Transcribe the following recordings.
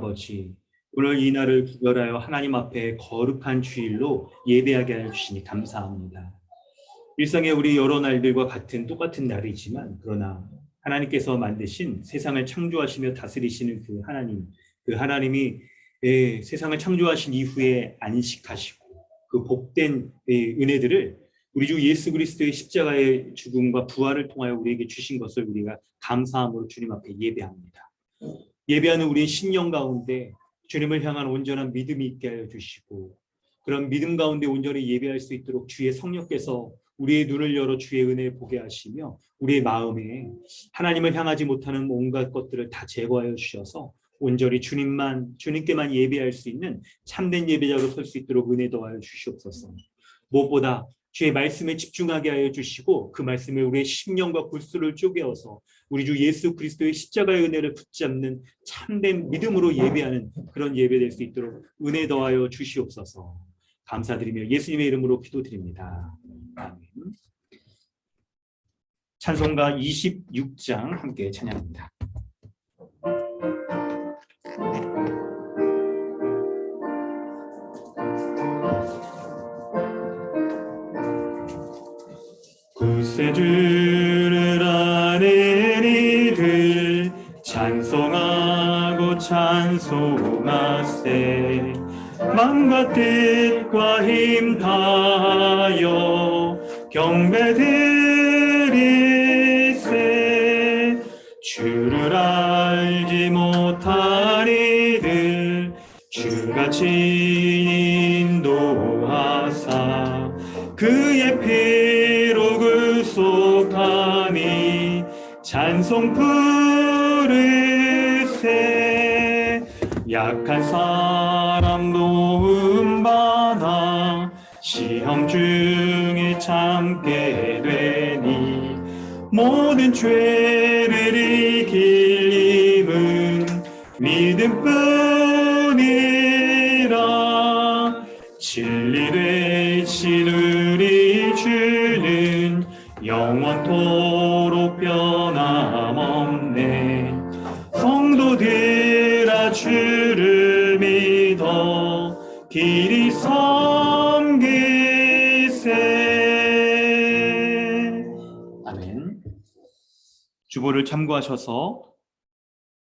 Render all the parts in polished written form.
아버지, 오늘 이 날을 구별하여 하나님 앞에 거룩한 주일로 예배하게 하여 주시니 감사합니다. 일상의 우리 여러 날들과 같은 똑같은 날이지만 그러나 하나님께서 만드신 세상을 창조하시며 다스리시는 그 하나님이 세상을 창조하신 이후에 안식하시고 그 복된 은혜들을 우리 주 예수 그리스도의 십자가의 죽음과 부활을 통하여 우리에게 주신 것을 우리가 감사함으로 주님 앞에 예배합니다. 예배하는 우리의 심령 가운데 주님을 향한 온전한 믿음이 있게 하여 주시고 그런 믿음 가운데 온전히 예배할 수 있도록 주의 성령께서 우리의 눈을 열어 주의 은혜를 보게 하시며 우리의 마음에 하나님을 향하지 못하는 온갖 것들을 다 제거하여 주셔서 온전히 주님께만 예배할 수 있는 참된 예배자로 설 수 있도록 은혜 더하여 주시옵소서. 무엇보다 주의 말씀에 집중하게 하여 주시고 그 말씀에 우리의 심령과 골수를 쪼개어서 우리 주 예수 그리스도의 십자가의 은혜를 붙잡는 참된 믿음으로 예배하는 그런 예배 될 수 있도록 은혜 더하여 주시옵소서. 감사드리며 예수님의 이름으로 기도드립니다. 아멘. 찬송가 26장 함께 찬양합니다. 구세주를 아는 이들 찬송하고 찬송하세. 마음과 뜻과 힘 다하여 경배드리세. 주를 알지 못한 이들 주같이 인도하사 그의 피로 구속하니 찬송 부르세. 약한 사람 도움받아 시험 중에 참게 되니 모든 죄를 이길 힘은 믿음뿐이라. 진리 되신 우리 주는 영원토록 변함없네. 성도들아 주를 믿어 길이 섬기세. 아멘. 주보를 참고하셔서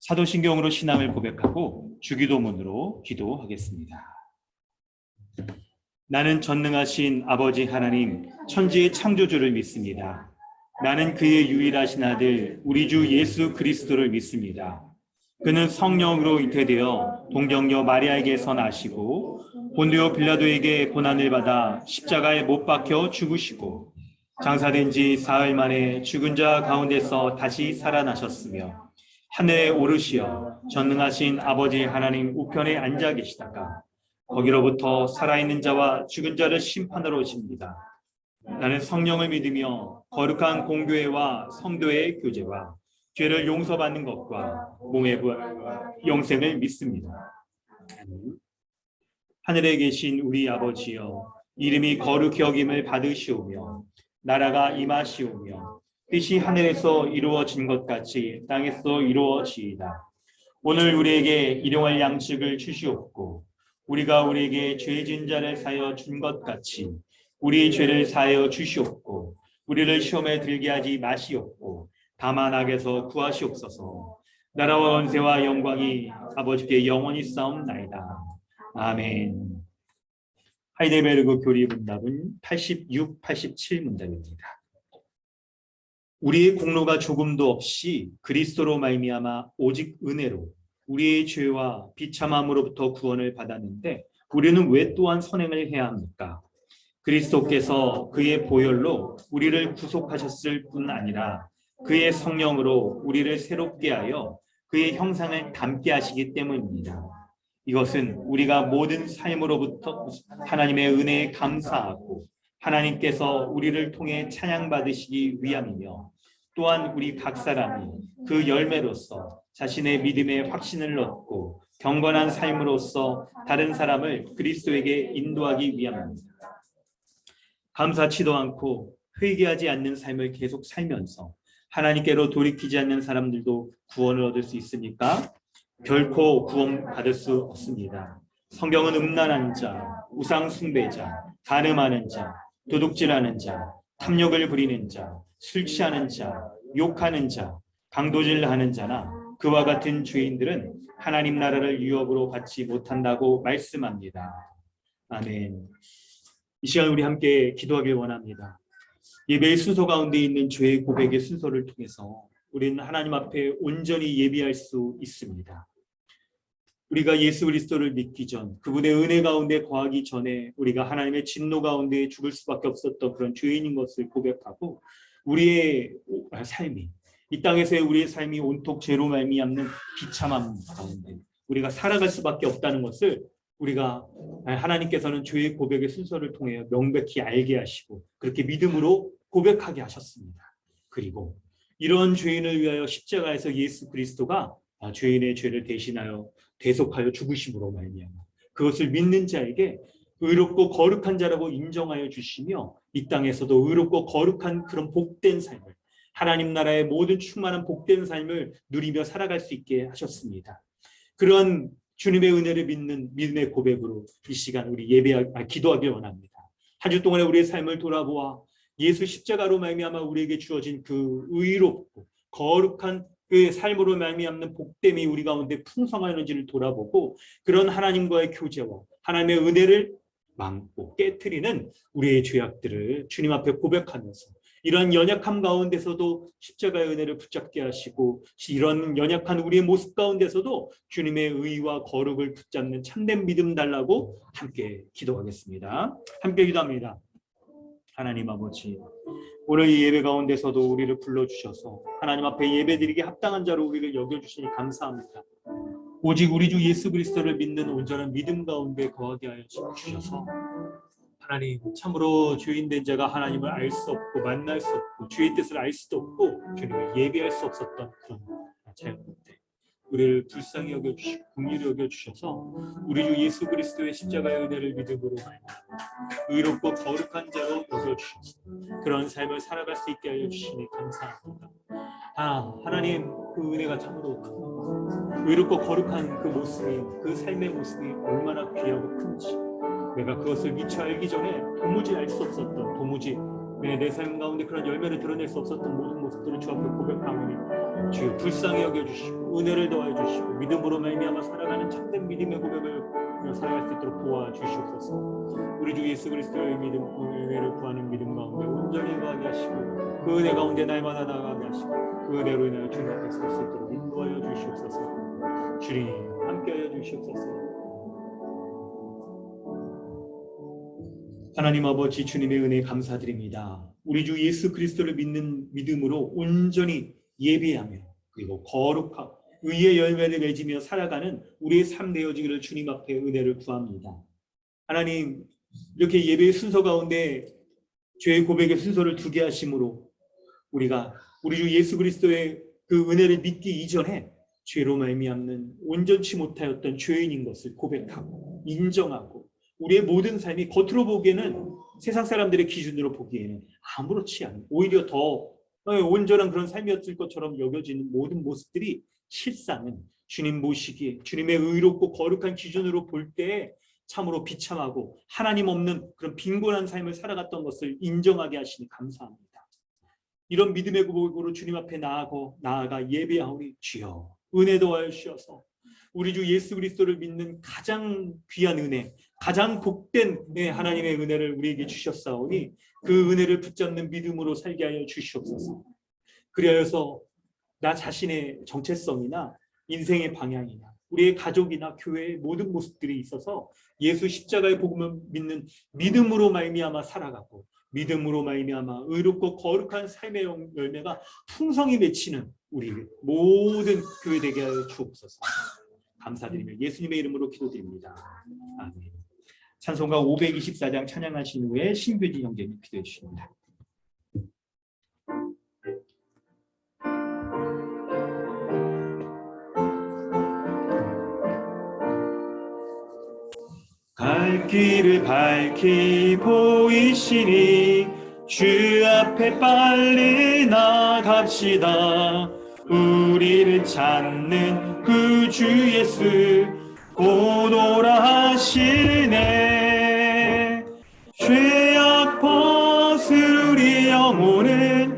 사도신경으로 신앙을 고백하고 주기도문으로 기도하겠습니다. 나는 전능하신 아버지 하나님 천지의 창조주를 믿습니다. 나는 그의 유일하신 아들 우리 주 예수 그리스도를 믿습니다. 그는 성령으로 잉태되어 동정녀 마리아에게서 나시고 본디오 빌라도에게 고난을 받아 십자가에 못 박혀 죽으시고 장사된 지 사흘 만에 죽은 자 가운데서 다시 살아나셨으며 하늘에 오르시어 전능하신 아버지 하나님 우편에 앉아 계시다가 거기로부터 살아있는 자와 죽은 자를 심판하러 오십니다. 나는 성령을 믿으며 거룩한 공교회와 성도의 교제와 죄를 용서받는 것과 몸의 부활과 영생을 믿습니다. 하늘에 계신 우리 아버지여, 이름이 거룩히 여김을 받으시오며 나라가 임하시오며 뜻이 하늘에서 이루어진 것 같이 땅에서 이루어지이다. 오늘 우리에게 일용할 양식을 주시옵고 우리가 우리에게 죄 지은 자를 사하여 준 것 같이 우리의 죄를 사하여 주시옵고 우리를 시험에 들게 하지 마시옵고 다만 악에서 구하시옵소서. 나라와 권세와 영광이 아버지께 영원히 싸움나이다. 아멘. 하이델베르그 교리 문답은 86, 87 문답입니다. 우리의 공로가 조금도 없이 그리스도로 말미암아 오직 은혜로 우리의 죄와 비참함으로부터 구원을 받았는데 우리는 왜 또한 선행을 해야 합니까? 그리스도께서 그의 보혈로 우리를 구속하셨을 뿐 아니라 그의 성령으로 우리를 새롭게 하여 그의 형상을 닮게 하시기 때문입니다. 이것은 우리가 모든 삶으로부터 하나님의 은혜에 감사하고 하나님께서 우리를 통해 찬양받으시기 위함이며 또한 우리 각 사람이 그 열매로서 자신의 믿음의 확신을 얻고 경건한 삶으로서 다른 사람을 그리스도에게 인도하기 위함입니다. 감사치도 않고 회개하지 않는 삶을 계속 살면서 하나님께로 돌이키지 않는 사람들도 구원을 얻을 수 있습니까? 결코 구원받을 수 없습니다. 성경은 음란한 자, 우상 숭배자, 간음하는 자, 도둑질하는 자, 탐욕을 부리는 자, 술 취하는 자, 욕하는 자, 강도질하는 자나 그와 같은 죄인들은 하나님 나라를 유업으로 받지 못한다고 말씀합니다. 아멘. 이 시간 우리 함께 기도하길 원합니다. 예배의 순서 가운데 있는 죄의 고백의 순서를 통해서 우리는 하나님 앞에 온전히 예비할 수 있습니다. 우리가 예수 그리스도를 믿기 전, 그분의 은혜 가운데 거하기 전에 우리가 하나님의 진노 가운데 죽을 수밖에 없었던 그런 죄인인 것을 고백하고, 우리의 삶이, 이 땅에서의 우리의 삶이 온통 죄로 말미암는 비참함 가운데 우리가 살아갈 수밖에 없다는 것을 우리가 하나님께서는 죄의 고백의 순서를 통해 명백히 알게 하시고 그렇게 믿음으로 고백하게 하셨습니다. 그리고 이런 죄인을 위하여 십자가에서 예수 그리스도가 죄인의 죄를 대신하여 대속하여 죽으심으로 말미암아 그것을 믿는 자에게 의롭고 거룩한 자라고 인정하여 주시며 이 땅에서도 의롭고 거룩한 그런 복된 삶을, 하나님 나라의 모든 충만한 복된 삶을 누리며 살아갈 수 있게 하셨습니다. 그런 주님의 은혜를 믿는 믿음의 고백으로 이 시간 우리 기도하길 원합니다. 한 주 동안의 우리의 삶을 돌아보아 예수 십자가로 말미암아 우리에게 주어진 그 의롭고 거룩한 그 삶으로 말미암는 복됨이 우리 가운데 풍성하는지를 돌아보고, 그런 하나님과의 교제와 하나님의 은혜를 막고 깨트리는 우리의 죄악들을 주님 앞에 고백하면서 이런 연약함 가운데서도 십자가의 은혜를 붙잡게 하시고, 이런 연약한 우리의 모습 가운데서도 주님의 의와 거룩을 붙잡는 참된 믿음 달라고 함께 기도하겠습니다. 함께 기도합니다. 하나님 아버지, 오늘 이 예배 가운데서도 우리를 불러주셔서 하나님 앞에 예배드리기 합당한 자로 우리를 여겨주시니 감사합니다. 오직 우리 주 예수 그리스도를 믿는 온전한 믿음 가운데 거하게 하여 주셔서 하나님, 참으로 죄인된 자가 하나님을 알 수 없고 만날 수 없고 주의 뜻을 알 수도 없고 주님을 예배할 수 없었던 그런 자였는데 우리를 불쌍히 여겨주시고 긍휼히 여겨주셔서 우리 주 예수 그리스도의 십자가의 은혜를 믿음으로 의롭고 거룩한 자로 여겨주셔서 그런 삶을 살아갈 수 있게 하여 주시니 감사합니다. 하나님, 그 은혜가 참으로 의롭고 거룩한 그 모습이, 그 삶의 모습이 얼마나 귀하고 큰지 내가 그것을 미처 알기 전에 도무지 알 수 없었던, 도무지 내 삶 가운데 그런 열매를 드러낼 수 없었던 모든 모습들을 주 앞에 고백하오니 주여 불쌍히 여겨주시고 은혜를 더하여 주시고 믿음으로 말미암아 살아가는 참된 믿음의 고백을 살아갈 수 있도록 도와주시옵소서. 우리 주 예수 그리스도의 믿음, 은혜를 구하는 믿음 가운데 온전히 거하게 하시고 그 은혜 가운데 날마다 나아가게 하시고 그 은혜로 인하여 주님 앞에 설 수 있도록 인도하여 주시옵소서. 주님 함께하여 주시옵소서. 하나님 아버지, 주님의 은혜에 감사드립니다. 우리 주 예수 그리스도를 믿는 믿음으로 온전히 예배하며 그리고 거룩하고 의의 열매를 맺으며 살아가는 우리의 삶 되어지기를 주님 앞에 은혜를 구합니다. 하나님, 이렇게 예배의 순서 가운데 죄의 고백의 순서를 두게 하심으로 우리가 우리 주 예수 그리스도의 그 은혜를 믿기 이전에 죄로 말미암는 온전치 못하였던 죄인인 것을 고백하고 인정하고 우리의 모든 삶이 겉으로 보기에는 세상 사람들의 기준으로 보기에는 아무렇지 않은, 오히려 더 온전한 그런 삶이었을 것처럼 여겨지는 모든 모습들이 실상은 주님 보시기에 주님의 의롭고 거룩한 기준으로 볼 때 참으로 비참하고 하나님 없는 그런 빈곤한 삶을 살아갔던 것을 인정하게 하시니 감사합니다. 이런 믿음의 고백으로 주님 앞에 나아가 예배하오니 주여 은혜 더하여 주셔서 우리 주 예수 그리스도를 믿는 가장 귀한 은혜, 가장 복된 하나님의 은혜를 우리에게 주셨사오니 그 은혜를 붙잡는 믿음으로 살게 하여 주시옵소서. 그리하여서 나 자신의 정체성이나 인생의 방향이나 우리의 가족이나 교회의 모든 모습들이 있어서 예수 십자가의 복음을 믿는 믿음으로 말미암아 살아가고 믿음으로 말미암아 의롭고 거룩한 삶의 열매가 풍성히 맺히는 우리 모든 교회 되게 하여 주옵소서. 감사드리며 예수님의 이름으로 기도드립니다. 아멘. 찬송가 524장 찬양하신 후에 신규진 형제님 기도해 주십니다. 갈 길을 밝히 보이시니 주 앞에 빨리 나갑시다. 우리를 찾는 그 주 예수 오노라 하시네. 죄악 벗을 우리 영혼은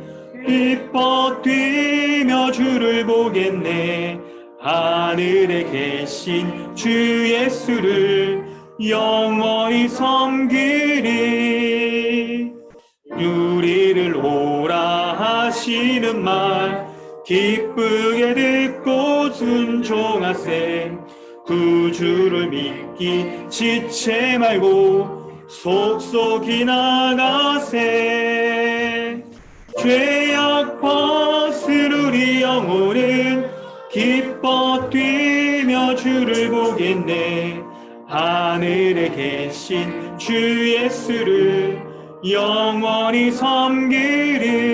기뻐 뛰며 주를 보겠네. 하늘에 계신 주 예수를 영원히 섬기리. 우리를 오라 하시는 말 기쁘게 듣고 순종하세. 구주를 믿기 지체 말고 속속히 나가세. 죄악 벗을 우리 영혼은 기뻐 뛰며 주를 보겠네. 하늘에 계신 주 예수를 영원히 섬기리.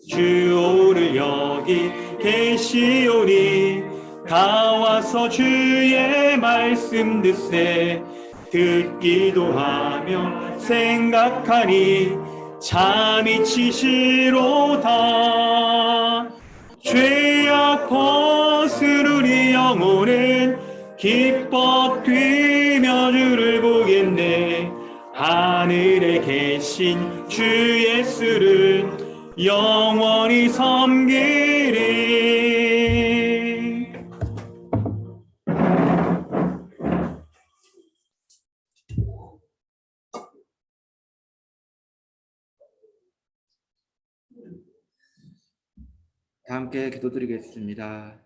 주 오늘 여기 계시오니 다 와서 주의 말씀 듣세. 듣기도 하며 생각하니 잠이 치시로다. 죄악 벗을 우리 영혼은 기뻐 뛰며 주를 보겠네. 하늘에 계신 주 예수를 영원히 섬기리. 다 함께 기도드리겠습니다.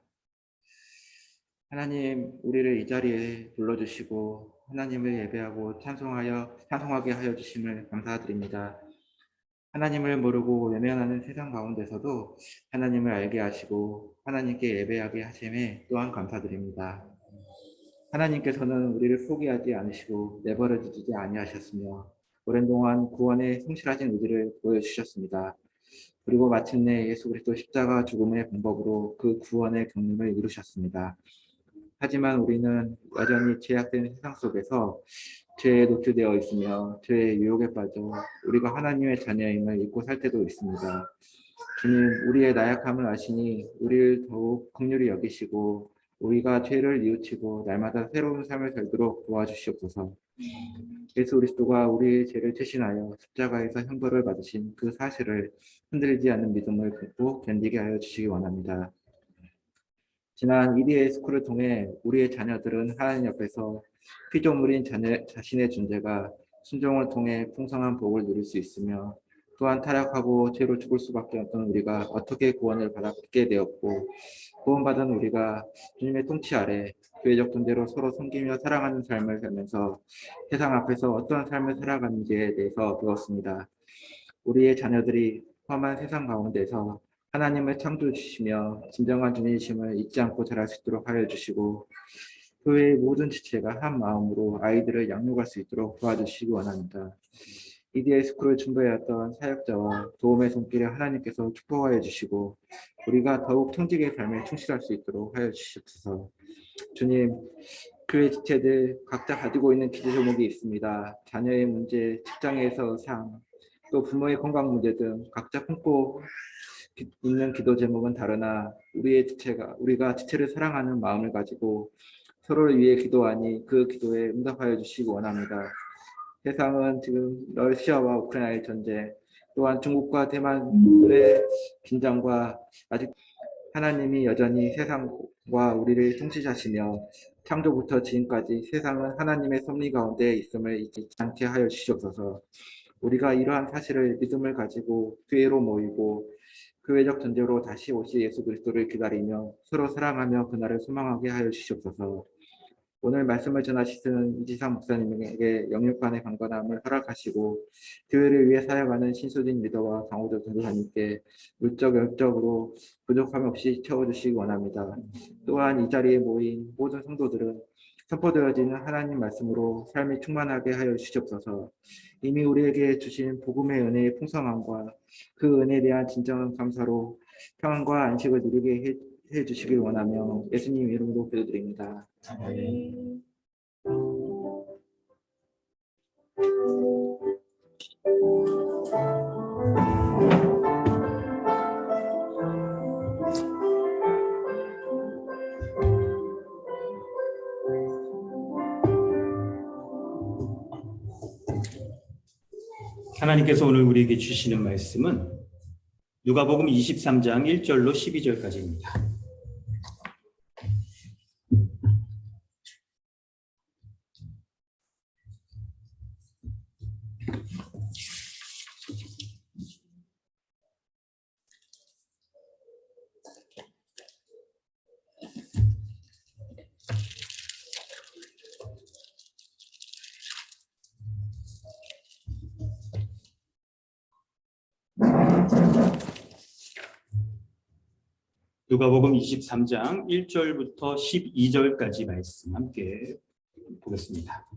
하나님, 우리를 이 자리에 불러주시고 하나님을 예배하고 찬송하게 하여 주심을 감사드립니다. 하나님을 모르고 외면하는 세상 가운데서도 하나님을 알게 하시고 하나님께 예배하게 하심에 또한 감사드립니다. 하나님께서는 우리를 포기하지 않으시고 내버려 두지 아니하셨으며 오랜 동안 구원에 성실하신 의지를 보여주셨습니다. 그리고 마침내 예수 그리스도 십자가 죽음의 방법으로 그 구원의 경륜을 이루셨습니다. 하지만 우리는 여전히 죄악된 세상 속에서 죄에 노출되어 있으며 죄의 유혹에 빠져 우리가 하나님의 자녀임을 잊고 살 때도 있습니다. 주님, 우리의 나약함을 아시니 우리를 더욱 긍휼히 여기시고 우리가 죄를 뉘우치고 날마다 새로운 삶을 살도록 도와주시옵소서. 예수 그리스도가 우리의 죄를 대신하여 십자가에서 형벌을 받으신 그 사실을 흔들리지 않는 믿음을 갖고 견디게 하여 주시기 원합니다. 지난 EDA 스쿨을 통해 우리의 자녀들은 하나님 옆에서 피조물인 자신의 존재가 순종을 통해 풍성한 복을 누릴 수 있으며 또한 타락하고 죄로 죽을 수밖에 없던 우리가 어떻게 구원을 받게 되었고 구원받은 우리가 주님의 통치 아래 교회적 존재로 서로 섬기며 사랑하는 삶을 살면서 세상 앞에서 어떤 삶을 살아가는지에 대해서 배웠습니다. 우리의 자녀들이 험한 세상 가운데서 하나님을 창조해 주시며 진정한 주님이심을 잊지 않고 자랄 수 있도록 하여 주시고 교회의 모든 지체가 한 마음으로 아이들을 양육할 수 있도록 도와주시기 원합니다. EDA 스쿨을 준비해왔던 사역자와 도움의 손길을 하나님께서 축복하여 주시고 우리가 더욱 청직의 삶에 충실할 수 있도록 하여 주시옵소서. 주님, 교회 지체들 각자 가지고 있는 기도 제목이 있습니다. 자녀의 문제, 직장에서 상, 또 부모의 건강 문제 등 각자 품고 있는 기도 제목은 다르나 우리가 지체를 사랑하는 마음을 가지고 서로를 위해 기도하니 그 기도에 응답하여 주시기 원합니다. 세상은 지금 러시아와 우크라이나의 전쟁, 또한 중국과 대만의 긴장과 아직 하나님이 여전히 세상과 우리를 통치하시며 창조부터 지금까지 세상은 하나님의 섭리 가운데 있음을 잊지 않게 하여 주시옵소서. 우리가 이러한 사실을 믿음을 가지고 교회로 모이고 교회적 전제로 다시 오실 예수 그리스도를 기다리며 서로 사랑하며 그날을 소망하게 하여 주시옵소서. 오늘 말씀을 전하시는 이지상 목사님에게 영육간의 강건함을 허락하시고 교회를 위해 사역하는 신수진 리더와 강호조 전도사님께 물적 영적으로 부족함 없이 채워주시기 원합니다. 또한 이 자리에 모인 모든 성도들은 선포되어지는 하나님 말씀으로 삶이 충만하게 하여 주시옵소서. 이미 우리에게 주신 복음의 은혜의 풍성함과 그 은혜에 대한 진정한 감사로 평안과 안식을 누리게 해주시길 원하며 예수님 이름으로 기도드립니다. 아멘. 하나님께서 오늘 우리에게 주시는 말씀은 누가복음 23장 1절로 12절까지입니다. 누가복음 23장 1절부터 12절까지 말씀 함께 보겠습니다.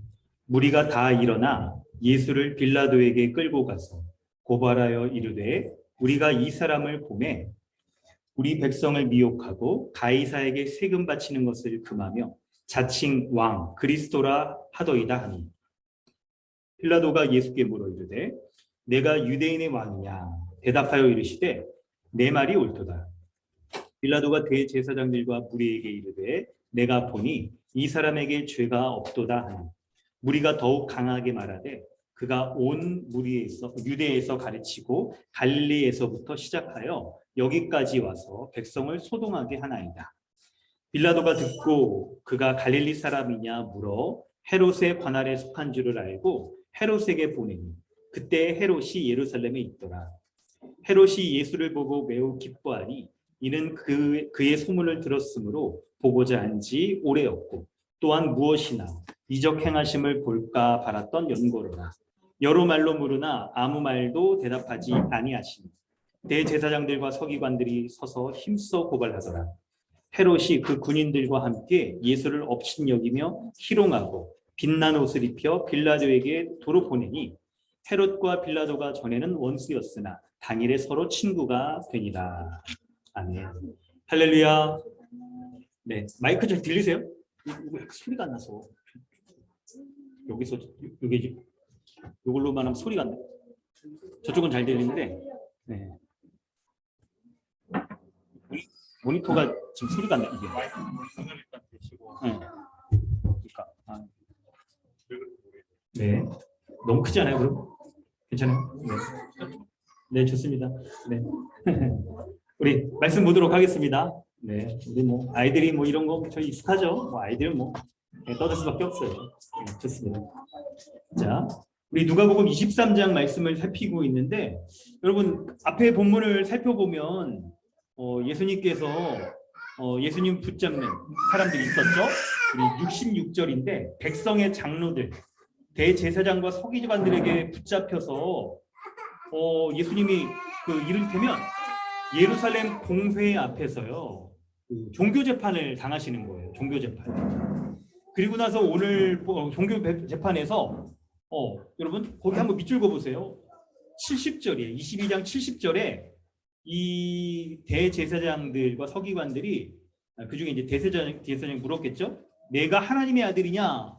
무리가 다 일어나 예수를 빌라도에게 끌고 가서 고발하여 이르되 우리가 이 사람을 보매 우리 백성을 미혹하고 가이사에게 세금 바치는 것을 금하며 자칭 왕 그리스도라 하더이다 하니 빌라도가 예수께 물어 이르되 내가 유대인의 왕이냐 대답하여 이르시되 내 말이 옳도다. 빌라도가 대제사장들과 무리에게 이르되 내가 보니 이 사람에게 죄가 없도다 하니 무리가 더욱 강하게 말하되 그가 온 무리에서 유대에서 가르치고 갈릴리에서부터 시작하여 여기까지 와서 백성을 소동하게 하나이다. 빌라도가 듣고 그가 갈릴리 사람이냐 물어 헤롯의 관할에 속한 줄을 알고 헤롯에게 보내니 그때 헤롯이 예루살렘에 있더라. 헤롯이 예수를 보고 매우 기뻐하니 이는 그의 소문을 들었으므로 보고자 한 지 오래였고 또한 무엇이나 이적 행하심을 볼까 바랐던 연고로라. 여러 말로 물으나 아무 말도 대답하지 아니하시니 대제사장들과 서기관들이 서서 힘써 고발하더라. 헤롯이 그 군인들과 함께 예수를 업신여기며 희롱하고 빛난 옷을 입혀 빌라도에게 도로 보내니 헤롯과 빌라도가 전에는 원수였으나 당일에 서로 친구가 되니라. 아멘. 할렐루야. 네, 마이크 좀 들리세요? 소리가 안 나서 여기서 여기 이걸로만 하면 소리가 안 나. 저쪽은 잘 들리는데, 네. 모니터가 지금 소리가 안 나. 이게. 네. 그러니까. 네. 너무 크지 않아요, 그럼? 괜찮아요? 네. 네, 좋습니다. 네. 우리 말씀 보도록 하겠습니다. 네, 우리 뭐 아이들이 뭐 이런 거 저희 익숙하죠. 뭐 아이들은 뭐 떠들 수밖에 없어요. 네, 좋습니다. 자, 우리 누가복음 23장 말씀을 살피고 있는데 여러분 앞에 본문을 살펴보면 예수님께서 예수님 붙잡는 사람들이 있었죠. 우리 66절인데 백성의 장로들, 대제사장과 서기관들에게 붙잡혀서 예수님이 이를테면 예루살렘 공회 앞에서요 종교 재판을 당하시는 거예요. 종교 재판. 그리고 나서 오늘 종교 재판에서 여러분 거기 한번 밑줄 그어보세요. 70절이에요. 22장 70절에 이 대제사장들과 서기관들이 그중에 이제 대제사장이 물었겠죠. 내가 하나님의 아들이냐?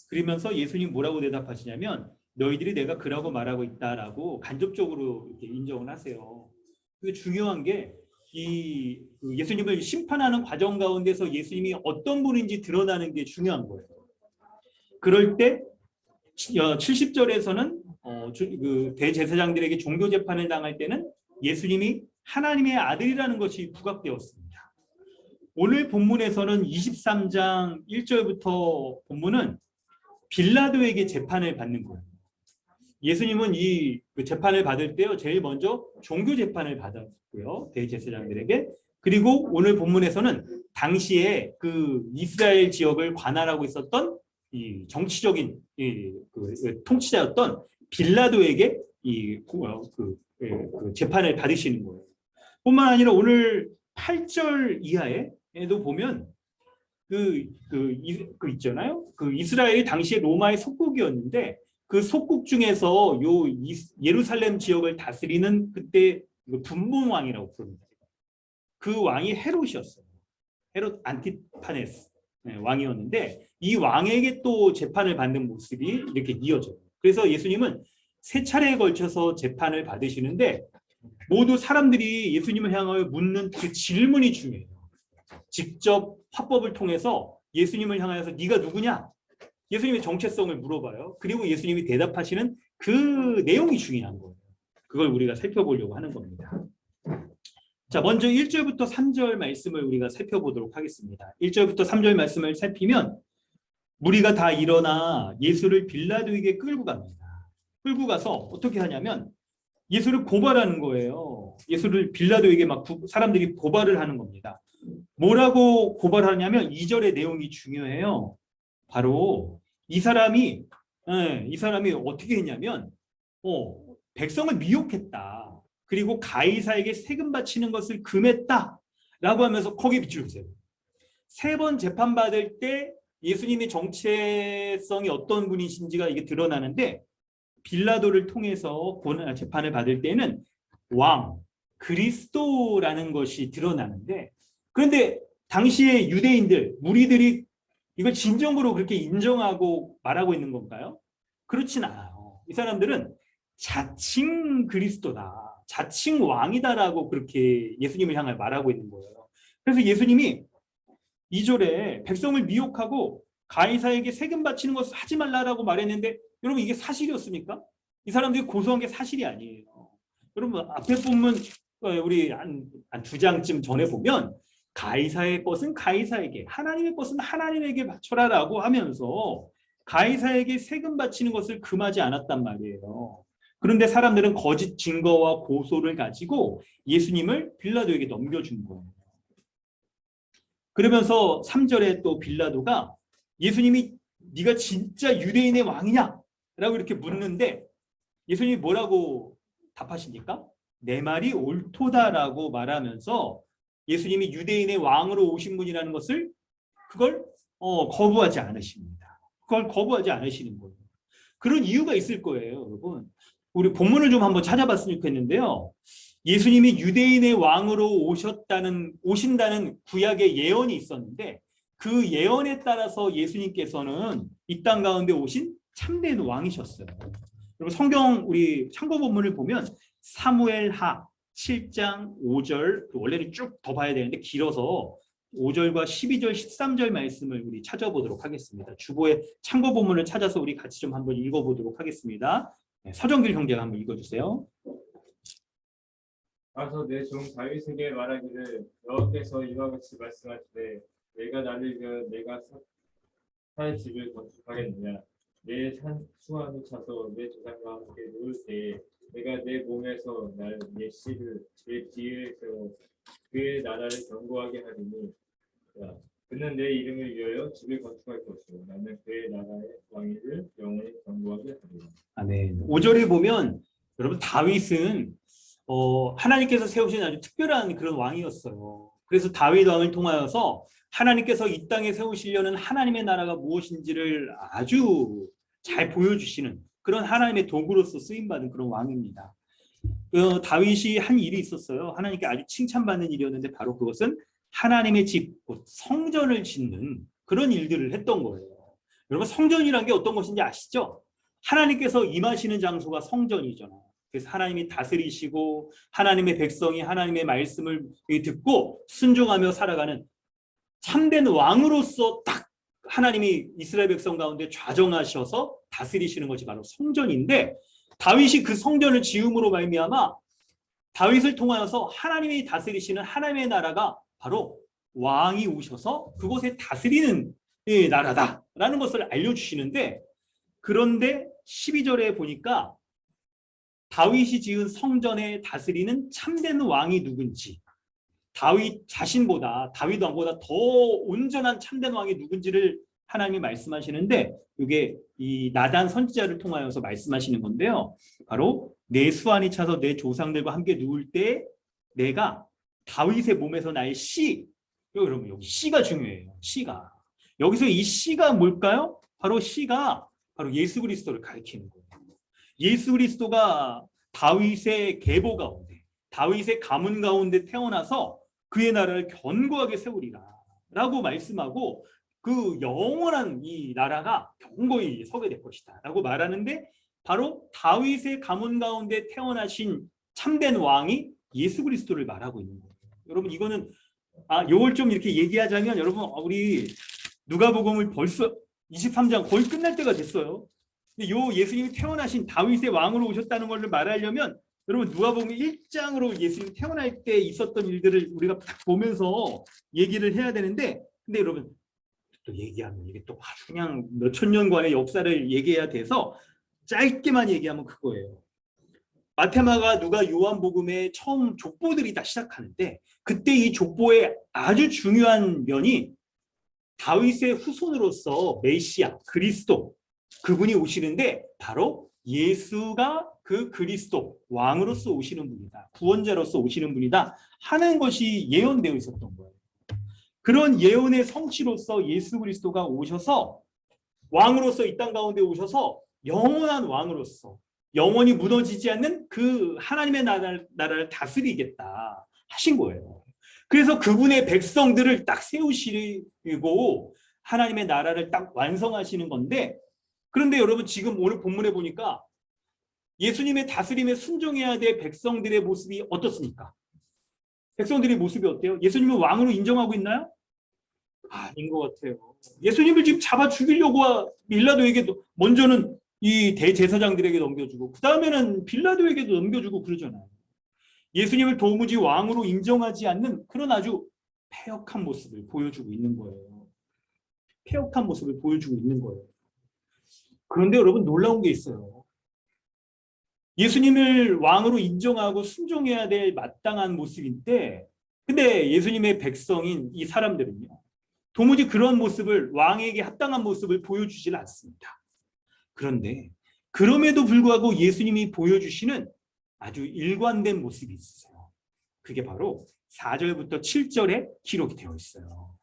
그러면서 예수님 뭐라고 대답하시냐면 너희들이 내가 그라고 말하고 있다라고 간접적으로 이렇게 인정을 하세요. 그게 중요한 게 예수님을 심판하는 과정 가운데서 예수님이 어떤 분인지 드러나는 게 중요한 거예요. 그럴 때 70절에서는 그 대제사장들에게 종교 재판을 당할 때는 예수님이 하나님의 아들이라는 것이 부각되었습니다. 오늘 본문에서는 23장 1절부터 본문은 빌라도에게 재판을 받는 거예요. 예수님은 그 재판을 받을 때요 제일 먼저 종교 재판을 받았고요 대제사장들에게. 그리고 오늘 본문에서는 당시에 그 이스라엘 지역을 관할하고 있었던 이 정치적인 그 통치자였던 빌라도에게 그 재판을 받으시는 거예요. 뿐만 아니라 오늘 8절 이하에도 보면 있잖아요. 그 이스라엘이 당시에 로마의 속국이었는데 그 속국 중에서 예루살렘 지역을 다스리는 그때 분봉왕이라고 부릅니다. 그 왕이 헤롯이었어요. 헤롯 안티파네스 왕이었는데 이 왕에게 또 재판을 받는 모습이 이렇게 이어져요. 그래서 예수님은 세 차례에 걸쳐서 재판을 받으시는데 모두 사람들이 예수님을 향하여 묻는 그 질문이 중요해요. 직접 화법을 통해서 예수님을 향하여서 네가 누구냐? 예수님의 정체성을 물어봐요. 그리고 예수님이 대답하시는 그 내용이 중요한 거예요. 그걸 우리가 살펴보려고 하는 겁니다. 자, 먼저 1절부터 3절 말씀을 우리가 살펴보도록 하겠습니다. 1절부터 3절 말씀을 살피면 무리가 다 일어나 예수를 빌라도에게 끌고 갑니다. 끌고 가서 어떻게 하냐면 예수를 고발하는 거예요. 예수를 빌라도에게 막 사람들이 고발을 하는 겁니다. 뭐라고 고발하냐면 2절의 내용이 중요해요. 바로 이 사람이 어떻게 했냐면 백성을 미혹했다. 그리고 가이사에게 세금 바치는 것을 금했다라고 하면서 거기에 비추고 있어요. 3번 재판받을 때 예수님의 정체성이 어떤 분이신지가 이게 드러나는데 빌라도를 통해서 재판을 받을 때는 왕, 그리스도라는 것이 드러나는데 그런데 당시의 유대인들, 무리들이 이걸 진정으로 그렇게 인정하고 말하고 있는 건가요? 그렇진 않아요. 이 사람들은 자칭 그리스도다, 자칭 왕이다라고 그렇게 예수님을 향해 말하고 있는 거예요. 그래서 예수님이 2절에 백성을 미혹하고 가이사에게 세금 바치는 것을 하지 말라라고 말했는데 여러분 이게 사실이었습니까? 이 사람들이 고소한 게 사실이 아니에요. 여러분 앞에 보면 우리 한 2장쯤 전에 보면 가이사의 것은 가이사에게, 하나님의 것은 하나님에게 바쳐라라고 하면서 가이사에게 세금 바치는 것을 금하지 않았단 말이에요. 그런데 사람들은 거짓 증거와 고소를 가지고 예수님을 빌라도에게 넘겨준 거예요. 그러면서 3절에 또 빌라도가 예수님이 네가 진짜 유대인의 왕이냐? 라고 이렇게 묻는데 예수님이 뭐라고 답하십니까? 내 말이 옳도다라고 말하면서 예수님이 유대인의 왕으로 오신 분이라는 것을 그걸 거부하지 않으십니다. 그걸 거부하지 않으시는 거예요. 그런 이유가 있을 거예요, 여러분. 우리 본문을 좀 한번 찾아봤으면 좋겠는데요. 예수님이 유대인의 왕으로 오신다는 구약의 예언이 있었는데 그 예언에 따라서 예수님께서는 이 땅 가운데 오신 참된 왕이셨어요. 여러분 성경 우리 참고 본문을 보면 사무엘하 7장 5절 원래는 쭉 더 봐야 되는데 길어서 5절과 12절 13절 말씀을 우리 찾아보도록 하겠습니다. 주보의 참고 본문을 찾아서 우리 같이 좀 한번 읽어보도록 하겠습니다. 서정길 형제가 한번 읽어주세요. 가서 내 종 다윗에게 말하기를 여호와께서 이와 같이 말씀하시되 내가 나를 위하여 내가 살 집을 건축하겠느냐 내 수완을 차서 내 조상과 함께 누울 때에 내가 내 몸에서 내 씨를 제 뒤에 세워 그의 나라를 견고하게 하리니 그는 내 이름을 위하여 집을 건축할 것이요 나는 그의 나라의 왕위를 영원히 견고하게 하리라. 아멘. 5절에 보면 여러분 다윗은 하나님께서 세우신 아주 특별한 그런 왕이었어요. 그래서 다윗 왕을 통하여서 하나님께서 이 땅에 세우시려는 하나님의 나라가 무엇인지를 아주 잘 보여주시는 그런 하나님의 도구로서 쓰임받은 그런 왕입니다. 다윗이 한 일이 있었어요. 하나님께 아주 칭찬받는 일이었는데 바로 그것은 하나님의 집, 성전을 짓는 그런 일들을 했던 거예요. 여러분 성전이란 게 어떤 것인지 아시죠? 하나님께서 임하시는 장소가 성전이잖아요. 그래서 하나님이 다스리시고 하나님의 백성이 하나님의 말씀을 듣고 순종하며 살아가는 참된 왕으로서 딱 하나님이 이스라엘 백성 가운데 좌정하셔서 다스리시는 것이 바로 성전인데 다윗이 그 성전을 지음으로 말미암아 다윗을 통하여서 하나님이 다스리시는 하나님의 나라가 바로 왕이 오셔서 그곳에 다스리는 나라다라는 것을 알려주시는데 그런데 12절에 보니까 다윗이 지은 성전에 다스리는 참된 왕이 누군지 다윗 자신보다 다윗 왕보다 더 온전한 참된 왕이 누군지를 하나님이 말씀하시는데 이게 이 나단 선지자를 통하여서 말씀하시는 건데요. 바로 내 수완이 차서 내 조상들과 함께 누울 때 내가 다윗의 몸에서 나의 씨 여러분 여기 씨가 중요해요. 씨가 여기서 이 씨가 뭘까요? 바로 씨가 바로 예수 그리스도를 가리키는 거예요. 예수 그리스도가 다윗의 계보 가운데 다윗의 가문 가운데 태어나서 그의 나라를 견고하게 세우리라 라고 말씀하고 그 영원한 이 나라가 견고히 서게 될 것이다 라고 말하는데 바로 다윗의 가문 가운데 태어나신 참된 왕이 예수 그리스도를 말하고 있는 거예요. 여러분 이거는 이걸 좀 이렇게 얘기하자면 여러분 우리 누가복음을 벌써 23장 거의 끝날 때가 됐어요. 근데 요 예수님이 태어나신 다윗의 왕으로 오셨다는 걸 말하려면 여러분 누가복음 1장으로 예수님이 태어날 때 있었던 일들을 우리가 딱 보면서 얘기를 해야 되는데, 근데 여러분 또 얘기하면 이게 또 그냥 몇천 년간의 역사를 얘기해야 돼서 짧게만 얘기하면 그거예요. 마테마가 누가 요한복음의 처음 족보들이 다 시작하는데, 그때 이 족보의 아주 중요한 면이 다윗의 후손으로서 메시아 그리스도 그분이 오시는데 바로 예수가 그 그리스도 왕으로서 오시는 분이다, 구원자로서 오시는 분이다 하는 것이 예언되어 있었던 거예요. 그런 예언의 성취로서 예수 그리스도가 오셔서 왕으로서 이 땅 가운데 오셔서 영원한 왕으로서 영원히 무너지지 않는 그 하나님의 나라를 다스리겠다 하신 거예요. 그래서 그분의 백성들을 딱 세우시고 하나님의 나라를 딱 완성하시는 건데, 그런데 여러분 지금 오늘 본문에 보니까 예수님의 다스림에 순종해야 될 백성들의 모습이 어떻습니까? 백성들의 모습이 어때요? 예수님을 왕으로 인정하고 있나요? 아닌 것 같아요. 예수님을 지금 잡아 죽이려고 빌라도에게 먼저는 이 대제사장들에게 넘겨주고 그 다음에는 빌라도에게도 넘겨주고 그러잖아요. 예수님을 도무지 왕으로 인정하지 않는 그런 아주 패역한 모습을 보여주고 있는 거예요. 패역한 모습을 보여주고 있는 거예요. 그런데 여러분 놀라운 게 있어요. 예수님을 왕으로 인정하고 순종해야 될 마땅한 모습인데, 근데 예수님의 백성인 이 사람들은요, 도무지 그런 모습을, 왕에게 합당한 모습을 보여주질 않습니다. 그런데 그럼에도 불구하고 예수님이 보여주시는 아주 일관된 모습이 있어요. 그게 바로 4절부터 7절에 기록이 되어 있어요.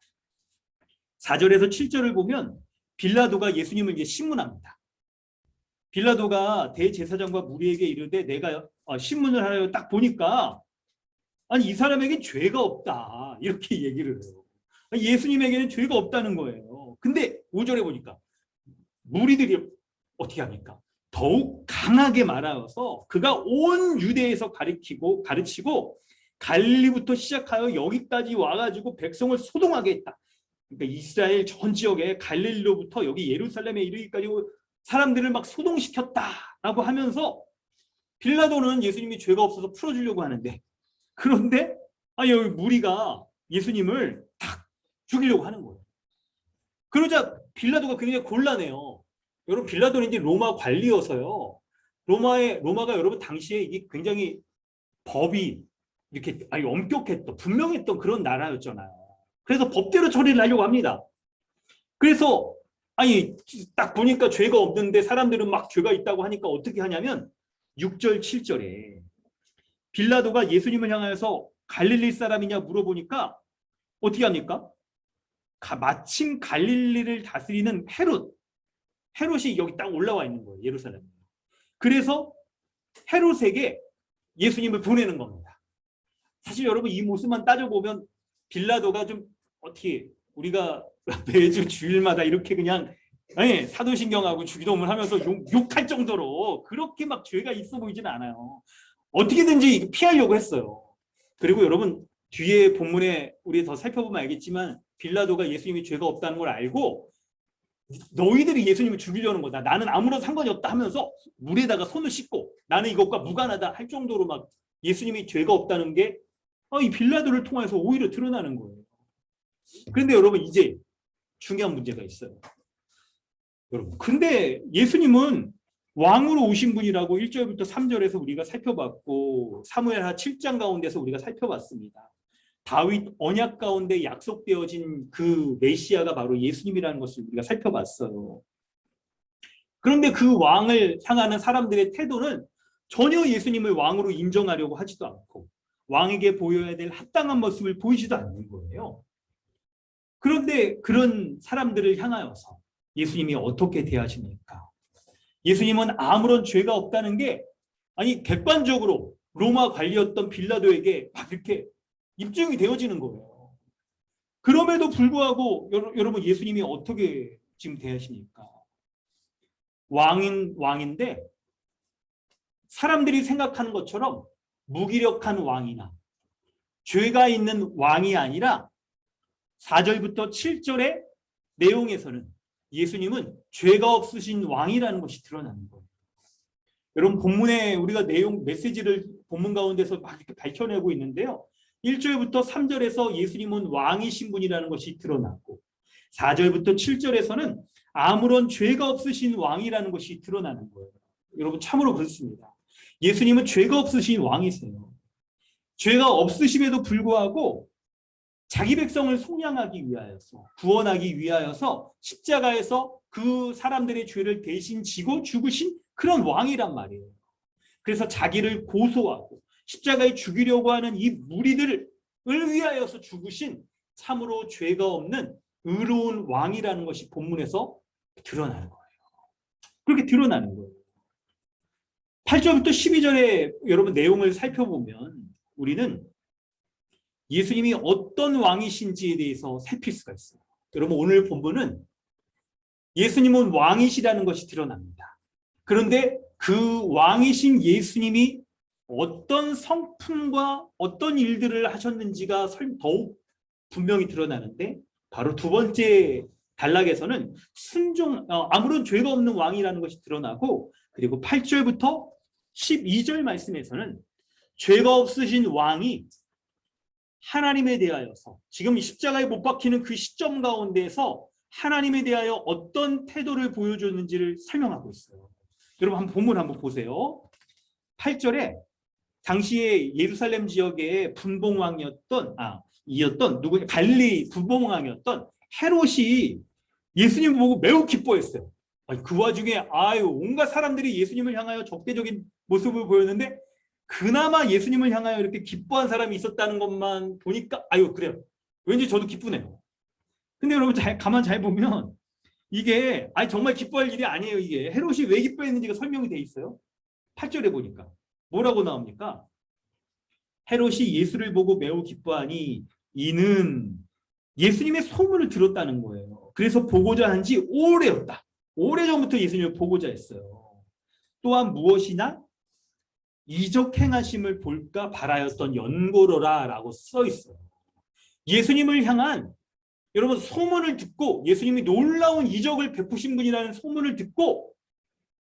4절에서 7절을 보면 빌라도가 예수님을 이제 신문합니다. 빌라도가 대제사장과 무리에게 이르되 내가 신문을 하려 딱 보니까 아니 이 사람에게 죄가 없다 이렇게 얘기를 해요. 예수님에게는 죄가 없다는 거예요. 근데 5절에 보니까 무리들이 어떻게 합니까? 더욱 강하게 말하여서 그가 온 유대에서 가르치고 갈릴리부터 시작하여 여기까지 와가지고 백성을 소동하게 했다. 그러니까 이스라엘 전 지역에 갈릴리로부터 여기 예루살렘에 이르기까지 사람들을 막 소동시켰다라고 하면서 빌라도는 예수님이 죄가 없어서 풀어주려고 하는데, 그런데 여기 무리가 예수님을 딱 죽이려고 하는 거예요. 그러자 빌라도가 굉장히 곤란해요. 여러분 빌라도는 이제 로마 관리여서요. 로마가 여러분 당시에 이게 굉장히 법이 이렇게 엄격했던 분명했던 그런 나라였잖아요. 그래서 법대로 처리를 하려고 합니다. 그래서 딱 보니까 죄가 없는데 사람들은 막 죄가 있다고 하니까 어떻게 하냐면 6절 7절에 빌라도가 예수님을 향해서 갈릴리 사람이냐 물어보니까 어떻게 합니까? 마침 갈릴리를 다스리는 헤롯이 여기 딱 올라와 있는 거예요. 예루살렘에. 그래서 헤롯에게 예수님을 보내는 겁니다. 사실 여러분 이 모습만 따져보면 빌라도가 좀 어떻게 우리가 매주 주일마다 이렇게 그냥 사도신경하고 주기도문을 하면서 욕할 정도로 그렇게 막 죄가 있어 보이지는 않아요. 어떻게든지 피하려고 했어요. 그리고 여러분 뒤에 본문에 우리 더 살펴보면 알겠지만 빌라도가 예수님이 죄가 없다는 걸 알고 너희들이 예수님을 죽이려는 거다, 나는 아무런 상관이 없다 하면서 물에다가 손을 씻고 나는 이것과 무관하다 할 정도로 막 예수님이 죄가 없다는 게 이 빌라도를 통해서 오히려 드러나는 거예요. 그런데 여러분 이제 중요한 문제가 있어요. 여러분 근데 예수님은 왕으로 오신 분이라고 1절부터 3절에서 우리가 살펴봤고 사무엘하 7장 가운데서 우리가 살펴봤습니다. 다윗 언약 가운데 약속되어진 그 메시아가 바로 예수님이라는 것을 우리가 살펴봤어요. 그런데 그 왕을 향하는 사람들의 태도는 전혀 예수님을 왕으로 인정하려고 하지도 않고 왕에게 보여야 될 합당한 모습을 보이지도 않는 거예요. 그런데 그런 사람들을 향하여서 예수님이 어떻게 대하십니까? 예수님은 아무런 죄가 없다는 게 객관적으로 로마 관리였던 빌라도에게 막 이렇게 입증이 되어지는 거예요. 그럼에도 불구하고 여러분 예수님이 어떻게 지금 대하십니까? 왕인데 사람들이 생각하는 것처럼 무기력한 왕이나 죄가 있는 왕이 아니라 4절부터 7절의 내용에서는 예수님은 죄가 없으신 왕이라는 것이 드러나는 거예요. 여러분 본문에 우리가 내용 메시지를 본문 가운데서 막 이렇게 밝혀내고 있는데요. 1절부터 3절에서 예수님은 왕이신 분이라는 것이 드러났고 4절부터 7절에서는 아무런 죄가 없으신 왕이라는 것이 드러나는 거예요. 여러분 참으로 그렇습니다. 예수님은 죄가 없으신 왕이세요. 죄가 없으심에도 불구하고 자기 백성을 속량하기 위하여서 구원하기 위하여서 십자가에서 그 사람들의 죄를 대신 지고 죽으신 그런 왕이란 말이에요. 그래서 자기를 고소하고 십자가에 죽이려고 하는 이 무리들을 위하여서 죽으신 참으로 죄가 없는 의로운 왕이라는 것이 본문에서 드러나는 거예요. 그렇게 드러나는 거예요. 8절부터 12절의 여러분 내용을 살펴보면 우리는 예수님이 어떤 왕이신지에 대해서 살필 수가 있어요. 여러분 오늘 본문은 예수님은 왕이시라는 것이 드러납니다. 그런데 그 왕이신 예수님이 어떤 성품과 어떤 일들을 하셨는지가 더욱 분명히 드러나는데 바로 두 번째 단락에서는 아무런 죄가 없는 왕이라는 것이 드러나고 그리고 8절부터 12절 말씀에서는 죄가 없으신 왕이 하나님에 대하여서 지금 십자가에 못 박히는 그 시점 가운데에서 하나님에 대하여 어떤 태도를 보여줬는지를 설명하고 있어요. 여러분 한번 본문 한번 보세요. 8절에 당시에 예루살렘 지역의 분봉왕이었던 갈릴리 분봉왕이었던 헤롯이 예수님 보고 매우 기뻐했어요. 그 와중에 온갖 사람들이 예수님을 향하여 적대적인 모습을 보였는데 그나마 예수님을 향하여 이렇게 기뻐한 사람이 있었다는 것만 보니까 그래요. 왠지 저도 기쁘네요. 근데 여러분 가만 잘 보면 이게 정말 기뻐할 일이 아니에요. 이게 헤롯이 왜 기뻐했는지가 설명이 돼 있어요. 8절에 보니까 뭐라고 나옵니까? 헤롯이 예수를 보고 매우 기뻐하니 이는 예수님의 소문을 들었다는 거예요. 그래서 보고자 한 지 오래였다. 오래전부터 예수님을 보고자 했어요. 또한 무엇이나 이적 행하심을 볼까 바라였던 연고로라 라고 써 있어요. 예수님을 향한 여러분 소문을 듣고 예수님이 놀라운 이적을 베푸신 분이라는 소문을 듣고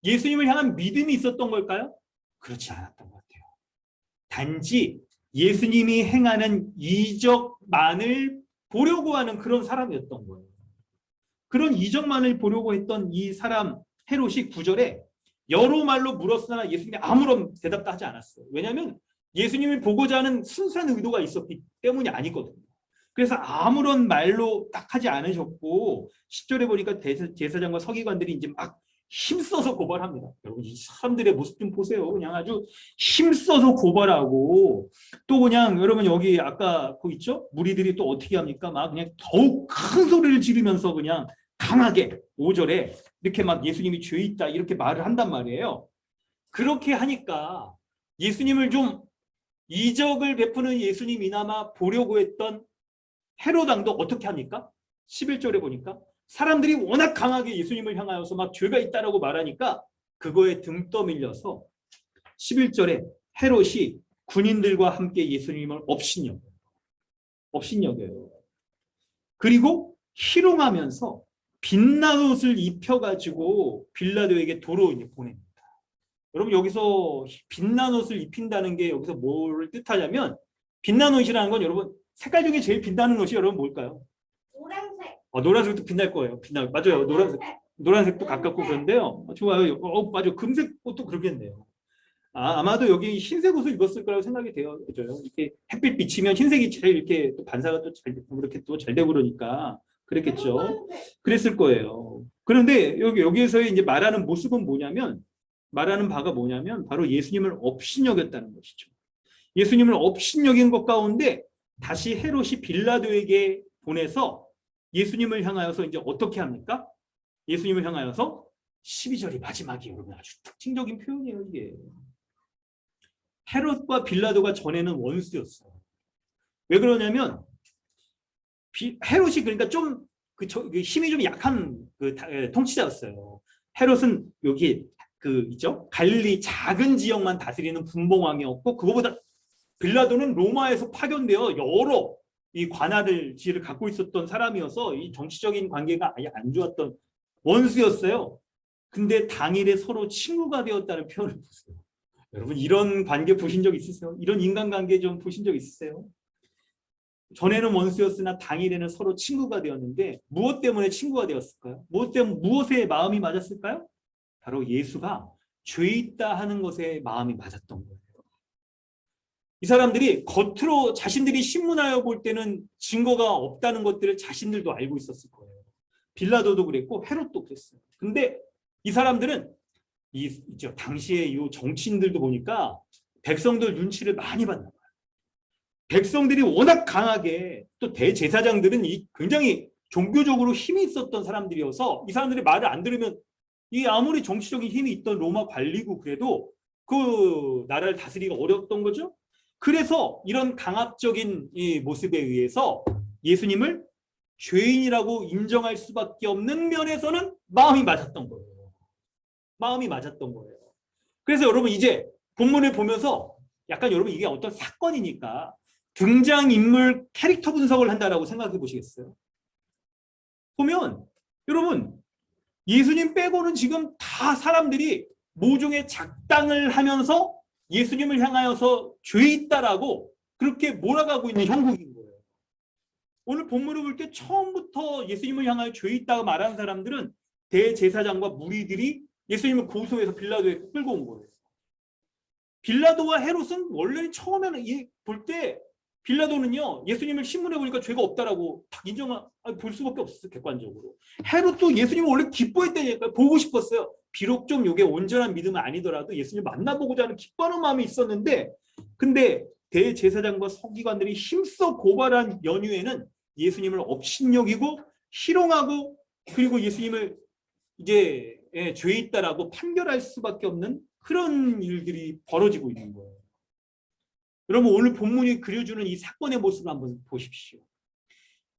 예수님을 향한 믿음이 있었던 걸까요? 그렇지 않았던 것 같아요. 단지 예수님이 행하는 이적만을 보려고 하는 그런 사람이었던 거예요. 그런 이적만을 보려고 했던 이 사람 헤롯이 9절에 여러 말로 물었으나 예수님이 아무런 대답도 하지 않았어요. 왜냐하면 예수님을 보고자 하는 순수한 의도가 있었기 때문이 아니거든요. 그래서 아무런 말로 딱 하지 않으셨고 10절에 보니까 제사장과 서기관들이 이제 막 힘써서 고발합니다. 여러분 이 사람들의 모습 좀 보세요. 그냥 아주 힘써서 고발하고 또 그냥 여러분 여기 아까 그 있죠? 무리들이 또 어떻게 합니까? 막 그냥 더욱 큰 소리를 지르면서 그냥 강하게 5절에 이렇게 막 예수님이 죄 있다 이렇게 말을 한단 말이에요. 그렇게 하니까 예수님을 좀 이적을 베푸는 예수님이나마 보려고 했던 헤롯 왕도 어떻게 합니까? 11절에 보니까 사람들이 워낙 강하게 예수님을 향하여서 막 죄가 있다라고 말하니까 그거에 등 떠밀려서 11절에 헤롯이 군인들과 함께 예수님을 업신여겨요. 그리고 희롱하면서 빛난 옷을 입혀가지고 빌라도에게 도로 보냅니다. 여러분 여기서 빛난 옷을 입힌다는 게 여기서 뭘 뜻하냐면 빛난 옷이라는 건 여러분 색깔 중에 제일 빛나는 옷이 여러분 뭘까요? 노란색. 노란색도 빛날 거예요. 맞아요. 노란색도 가깝고 그런데요. 좋아요. 맞아요. 금색 옷도 그러겠네요. 아마도 여기 흰색 옷을 입었을 거라고 생각이 돼요. 이렇게 햇빛 비치면 흰색이 제일 이렇게 또 반사가 또 잘 이렇게 또 잘 되고 그러니까 그랬겠죠. 그랬을 거예요. 그런데 여기에서의 이제 말하는 모습은 말하는 바가 뭐냐면 바로 예수님을 업신여겼다는 것이죠. 예수님을 업신여긴 것 가운데 다시 헤롯이 빌라도에게 보내서 예수님을 향하여서 이제 어떻게 합니까? 예수님을 향하여서 12절이 마지막이에요. 여러분 아주 특징적인 표현이에요. 이게 헤롯과 빌라도가 전에는 원수였어요. 왜 그러냐면 헤롯이 그러니까 좀 힘이 좀 약한 통치자였어요. 헤롯은 여기 있죠? 갈릴리 작은 지역만 다스리는 분봉왕이었고 그거보다 빌라도는 로마에서 파견되어 여러 이 관할을 지혜를 갖고 있었던 사람이어서 이 정치적인 관계가 아예 안 좋았던 원수였어요. 근데 당일에 서로 친구가 되었다는 표현을 보세요. 여러분 이런 관계 보신 적 있으세요? 이런 인간관계 좀 보신 적 있으세요? 전에는 원수였으나 당일에는 서로 친구가 되었는데 무엇 때문에 친구가 되었을까요? 무엇에 마음이 맞았을까요? 바로 예수가 죄 있다 하는 것에 마음이 맞았던 거예요. 이 사람들이 겉으로 자신들이 신문하여 볼 때는 증거가 없다는 것들을 자신들도 알고 있었을 거예요. 빌라도도 그랬고 헤롯도 그랬어요. 근데 이 사람들은 당시에 이 정치인들도 보니까 백성들 눈치를 많이 봤나 봐요. 백성들이 워낙 강하게 또 대제사장들은 굉장히 종교적으로 힘이 있었던 사람들이어서 이 사람들이 말을 안 들으면 이 아무리 정치적인 힘이 있던 로마 관리고 그래도 그 나라를 다스리기가 어려웠던 거죠. 그래서 이런 강압적인 이 모습에 의해서 예수님을 죄인이라고 인정할 수밖에 없는 면에서는 마음이 맞았던 거예요. 마음이 맞았던 거예요. 그래서 여러분 이제 본문을 보면서 약간 여러분 이게 어떤 사건이니까 등장인물 캐릭터 분석을 한다라고 생각해 보시겠어요? 보면 여러분 예수님 빼고는 지금 다 사람들이 모종의 작당을 하면서 예수님을 향하여서 죄 있다라고 그렇게 몰아가고 있는 형국인 거예요. 오늘 본문을 볼 때 처음부터 예수님을 향하여 죄 있다고 말하는 사람들은 대제사장과 무리들이 예수님을 고소해서 빌라도에 끌고 온 거예요. 빌라도와 헤롯은 원래는 처음에는 볼 때 빌라도는요 예수님을 신문해 보니까 죄가 없다라고 딱 볼 수밖에 없었어요. 객관적으로. 헤롯도 예수님을 원래 기뻐했다니까 보고 싶었어요. 비록 좀 이게 온전한 믿음은 아니더라도 예수님 만나보고자 하는 기뻐하는 마음이 있었는데 근데 대제사장과 서기관들이 힘써 고발한 연유에는 예수님을 업신여기고 희롱하고 그리고 예수님을 이제 죄 있다라고 판결할 수밖에 없는 그런 일들이 벌어지고 있는 거예요. 여러분 오늘 본문이 그려주는 이 사건의 모습을 한번 보십시오.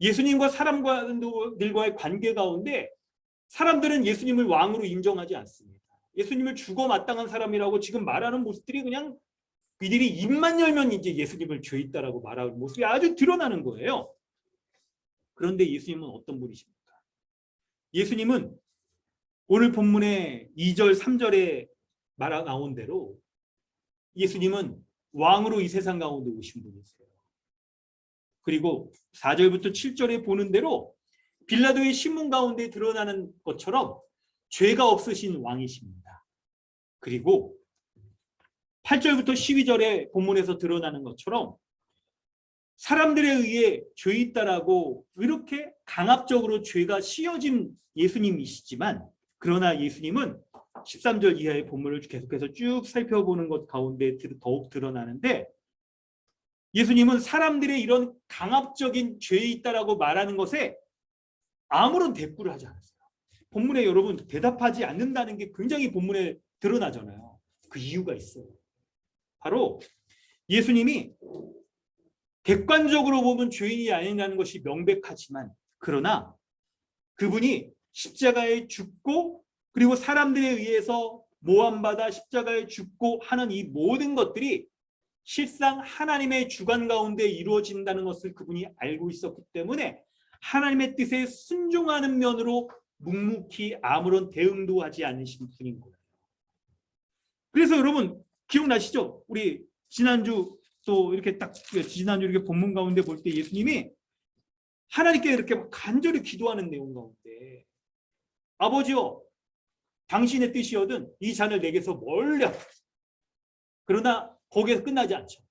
예수님과 사람들과의 관계 가운데 사람들은 예수님을 왕으로 인정하지 않습니다. 예수님을 죽어 마땅한 사람이라고 지금 말하는 모습들이 그냥 이들이 입만 열면 이제 예수님을 죄 있다라고 말하는 모습이 아주 드러나는 거예요. 그런데 예수님은 어떤 분이십니까? 예수님은 오늘 본문의 2절, 3절에 나온 대로 예수님은 왕으로 이 세상 가운데 오신 분이세요. 그리고 4절부터 7절에 보는 대로 빌라도의 신문 가운데 드러나는 것처럼 죄가 없으신 왕이십니다. 그리고 8절부터 12절에 본문에서 드러나는 것처럼 사람들에 의해 죄 있다라고 이렇게 강압적으로 죄가 씌어진 예수님이시지만 그러나 예수님은 13절 이하의 본문을 계속해서 쭉 살펴보는 것 가운데 더욱 드러나는데 예수님은 사람들의 이런 강압적인 죄 있다라고 말하는 것에 아무런 대꾸를 하지 않았어요. 본문에 여러분 대답하지 않는다는 게 굉장히 본문에 드러나잖아요. 그 이유가 있어요. 바로 예수님이 객관적으로 보면 죄인이 아니라는 것이 명백하지만 그러나 그분이 십자가에 죽고 그리고 사람들에 의해서 모함받아 십자가에 죽고 하는 이 모든 것들이 실상 하나님의 주관 가운데 이루어진다는 것을 그분이 알고 있었기 때문에 하나님의 뜻에 순종하는 면으로 묵묵히 아무런 대응도 하지 않으신 분인 거예요. 그래서 여러분 기억나시죠? 우리 지난주 또 이렇게 지난주 이렇게 본문 가운데 볼 때 예수님이 하나님께 이렇게 간절히 기도하는 내용 가운데 아버지여 당신의 뜻이거든 이 잔을 내게서 멀리 하소서. 그러나 거기에서 끝나지 않죠.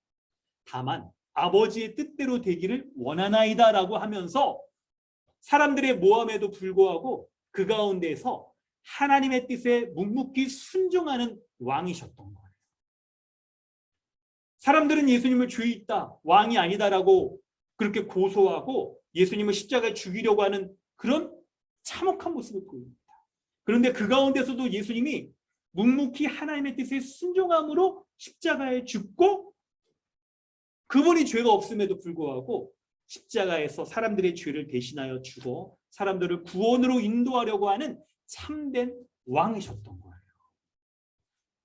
다만 아버지의 뜻대로 되기를 원하나이다라고 하면서 사람들의 모함에도 불구하고 그 가운데에서 하나님의 뜻에 묵묵히 순종하는 왕이셨던 거예요. 사람들은 예수님을 죄 있다, 왕이 아니다라고 그렇게 고소하고 예수님을 십자가에 죽이려고 하는 그런 참혹한 모습을 보입니다. 그런데 그 가운데서도 예수님이 묵묵히 하나님의 뜻에 순종함으로 십자가에 죽고 그분이 죄가 없음에도 불구하고 십자가에서 사람들의 죄를 대신하여 죽어 사람들을 구원으로 인도하려고 하는 참된 왕이셨던 거예요.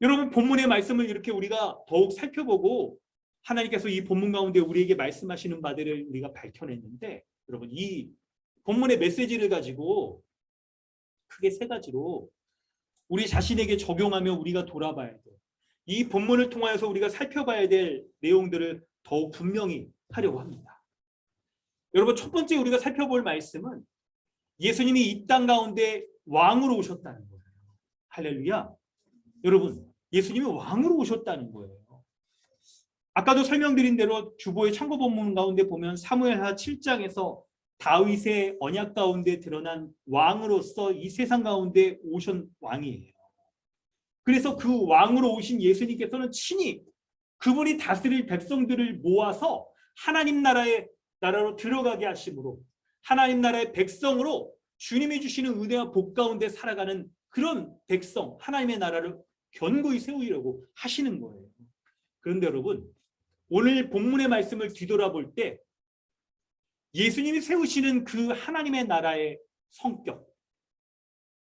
여러분 본문의 말씀을 이렇게 우리가 더욱 살펴보고 하나님께서 이 본문 가운데 우리에게 말씀하시는 바들을 우리가 밝혀냈는데 여러분 이 본문의 메시지를 가지고 크게 세 가지로 우리 자신에게 적용하며 우리가 돌아봐야 돼. 이 본문을 통하여서 우리가 살펴봐야 될 내용들을 더욱 분명히 하려고 합니다. 여러분, 첫 번째 우리가 살펴볼 말씀은 예수님이 이 땅 가운데 왕으로 오셨다는 거예요. 할렐루야. 여러분, 예수님이 왕으로 오셨다는 거예요. 아까도 설명드린 대로 주보의 참고 본문 가운데 보면 사무엘하 7장에서 다윗의 언약 가운데 드러난 왕으로서 이 세상 가운데 오신 왕이에요. 그래서 그 왕으로 오신 예수님께서는 친히 그분이 다스릴 백성들을 모아서 하나님 나라로 들어가게 하심으로 하나님 나라의 백성으로 주님이 주시는 은혜와 복 가운데 살아가는 그런 백성, 하나님의 나라를 견고히 세우려고 하시는 거예요. 그런데 여러분, 오늘 본문의 말씀을 뒤돌아볼 때 예수님이 세우시는 그 하나님의 나라의 성격,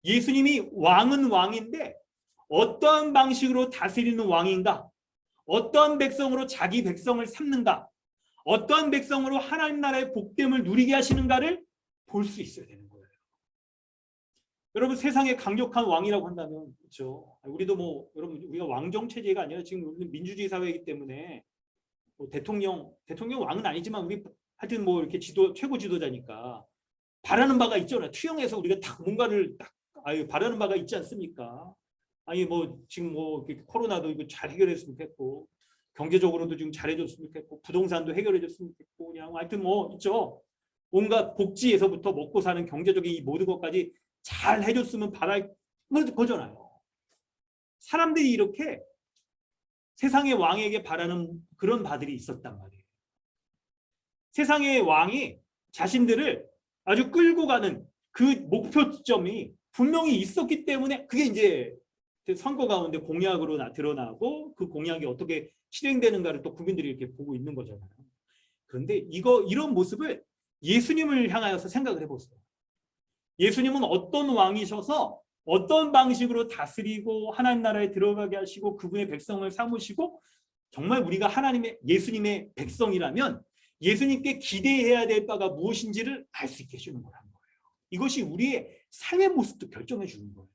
예수님이 왕은 왕인데 어떠한 방식으로 다스리는 왕인가, 어떠한 백성으로 자기 백성을 삼는가, 어떠한 백성으로 하나님 나라의 복됨을 누리게 하시는가를 볼 수 있어야 되는 거예요. 여러분, 세상에 강력한 왕이라고 한다면, 그렇죠? 우리도 뭐, 여러분, 우리가 왕정 체제가 아니라 지금 우리는 민주주의 사회이기 때문에 뭐 대통령 왕은 아니지만 우리 하여튼 뭐 이렇게 최고 지도자니까 바라는 바가 있잖아요. 투영해서 우리가 딱 뭔가를 딱 바라는 바가 있지 않습니까? 아니 뭐 지금 뭐 코로나도 이거 잘 해결했으면 좋겠고, 경제적으로도 지금 잘해줬으면 좋겠고, 부동산도 해결해줬으면 좋겠고, 그냥 하여튼 뭐 있죠. 온갖 복지에서부터 먹고 사는 경제적인 이 모든 것까지 잘 해줬으면 바랄 거잖아요. 사람들이 이렇게 세상의 왕에게 바라는 그런 바들이 있었단 말이에요. 세상의 왕이 자신들을 아주 끌고 가는 그 목표점이 분명히 있었기 때문에 그게 이제 선거 가운데 공약으로 드러나고 그 공약이 어떻게 실행되는가를 또 국민들이 이렇게 보고 있는 거잖아요. 그런데 이런 모습을 예수님을 향하여서 생각을 해보세요. 예수님은 어떤 왕이셔서 어떤 방식으로 다스리고 하나님 나라에 들어가게 하시고 그분의 백성을 삼으시고, 정말 우리가 예수님의 백성이라면 예수님께 기대해야 될 바가 무엇인지를 알 수 있게 해주는 거라는 거예요. 이것이 우리의 삶의 모습도 결정해 주는 거예요.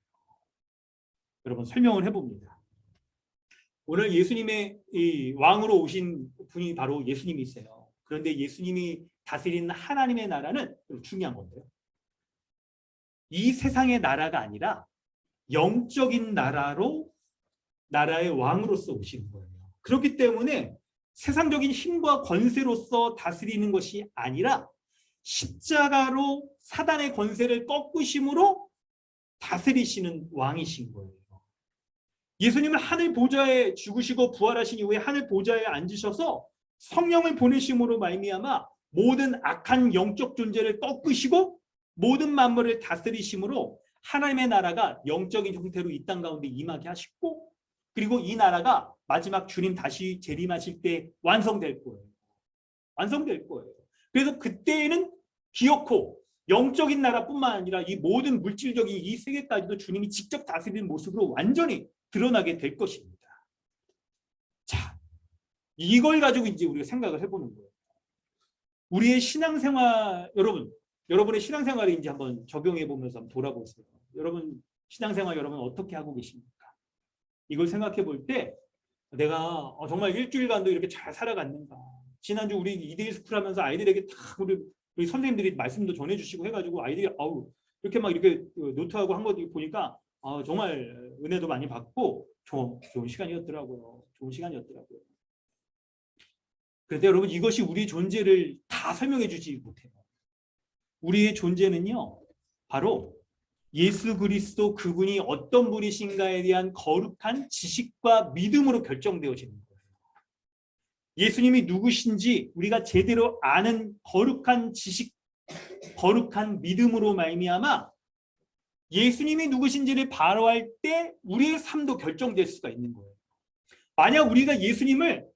여러분, 설명을 해봅니다. 오늘 예수님의 이 왕으로 오신 분이 바로 예수님이세요. 그런데 예수님이 다스리는 하나님의 나라는 중요한 건데요. 이 세상의 나라가 아니라 영적인 나라의 왕으로서 오시는 거예요. 그렇기 때문에 세상적인 힘과 권세로서 다스리는 것이 아니라 십자가로 사단의 권세를 꺾으심으로 다스리시는 왕이신 거예요. 예수님은 하늘 보좌에 죽으시고 부활하신 이후에 하늘 보좌에 앉으셔서 성령을 보내심으로 말미암아 모든 악한 영적 존재를 꺾으시고 모든 만물을 다스리심으로 하나님의 나라가 영적인 형태로 이 땅 가운데 임하게 하시고, 그리고 이 나라가 마지막 주님 다시 재림하실 때 완성될 거예요. 완성될 거예요. 그래서 그때에는 기어코 영적인 나라뿐만 아니라 이 모든 물질적인 이 세계까지도 주님이 직접 다스리는 모습으로 완전히 드러나게 될 것입니다. 자, 이걸 가지고 이제 우리가 생각을 해보는 거예요. 우리의 신앙생활, 여러분의 신앙생활을 이제 한번 적용해 보면서 한번 돌아보세요. 여러분 신앙생활 여러분 어떻게 하고 계십니까? 이걸 생각해 볼 때 내가 정말 일주일간도 이렇게 잘 살아갔는가? 지난주 우리 이데이 스쿨 하면서 아이들에게 다 우리 선생님들이 말씀도 전해주시고 해가지고 아이들이 이렇게 막 이렇게 노트하고 한 거 보니까 정말 은혜도 많이 받고 좋은 시간이었더라고요. 좋은 시간이었더라고요. 그런데 여러분, 이것이 우리 존재를 다 설명해 주지 못해요. 우리의 존재는요, 바로 예수 그리스도 그분이 어떤 분이신가에 대한 거룩한 지식과 믿음으로 결정되어지는 거예요. 예수님이 누구신지 우리가 제대로 아는 거룩한 지식, 거룩한 믿음으로 말미암아 예수님이 누구신지를 바로할 때 우리의 삶도 결정될 수가 있는 거예요. 만약 우리가 예수님을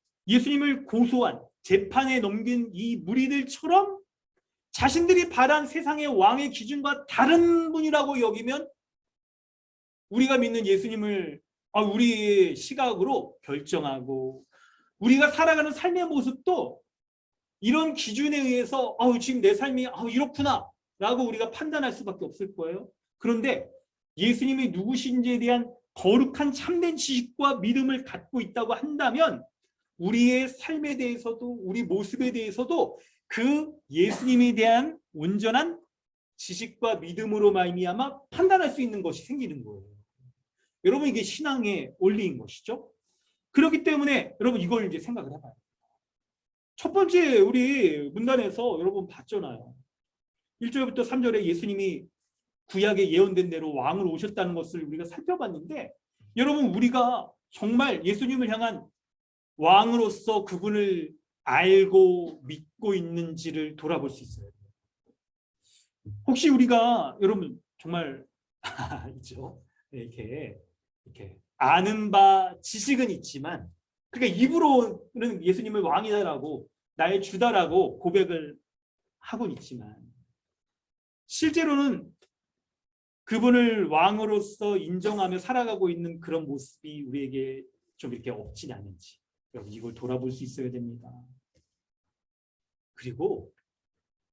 고소한 재판에 넘긴 이 무리들처럼 자신들이 바란 세상의 왕의 기준과 다른 분이라고 여기면 우리가 믿는 예수님을 우리의 시각으로 결정하고 우리가 살아가는 삶의 모습도 이런 기준에 의해서 지금 내 삶이 이렇구나 라고 우리가 판단할 수밖에 없을 거예요. 그런데 예수님이 누구신지에 대한 거룩한 참된 지식과 믿음을 갖고 있다고 한다면 우리의 삶에 대해서도 우리 모습에 대해서도 그 예수님에 대한 온전한 지식과 믿음으로 말미암아 판단할 수 있는 것이 생기는 거예요. 여러분 이게 신앙의 원리인 것이죠. 그렇기 때문에 여러분 이걸 이제 생각을 해봐요. 첫 번째 우리 문단에서 여러분 봤잖아요. 1절부터 3절에 예수님이 구약에 예언된 대로 왕으로 오셨다는 것을 우리가 살펴봤는데 여러분 우리가 정말 예수님을 향한 왕으로서 그분을 알고 믿고 있는지를 돌아볼 수 있어요. 혹시 우리가 여러분 정말 있죠. 이렇게 아는 바 지식은 있지만 그러니까 입으로는 예수님을 왕이다라고 나의 주다라고 고백을 하고는 있지만 실제로는 그분을 왕으로서 인정하며 살아가고 있는 그런 모습이 우리에게 좀 이렇게 없지 않은지 여러분 이걸 돌아볼 수 있어야 됩니다. 그리고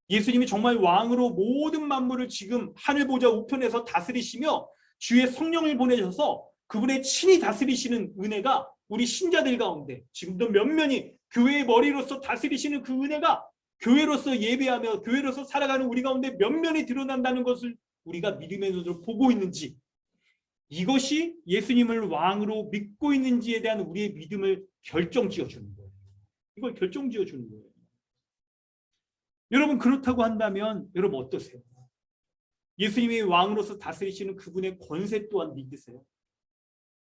예수님이 정말 왕으로 모든 만물을 지금 하늘 보좌 우편에서 다스리시며 주의 성령을 보내셔서 그분의 친히 다스리시는 은혜가 우리 신자들 가운데 지금도 면면이 교회의 머리로서 다스리시는 그 은혜가 교회로서 예배하며 교회로서 살아가는 우리 가운데 면면이 드러난다는 것을 우리가 믿음의 눈으로 보고 있는지 이것이 예수님을 왕으로 믿고 있는지에 대한 우리의 믿음을 결정지어 주는 거예요. 이걸 결정지어 주는 거예요. 여러분 그렇다고 한다면 여러분 어떠세요? 예수님이 왕으로서 다스리시는 그분의 권세 또한 믿으세요?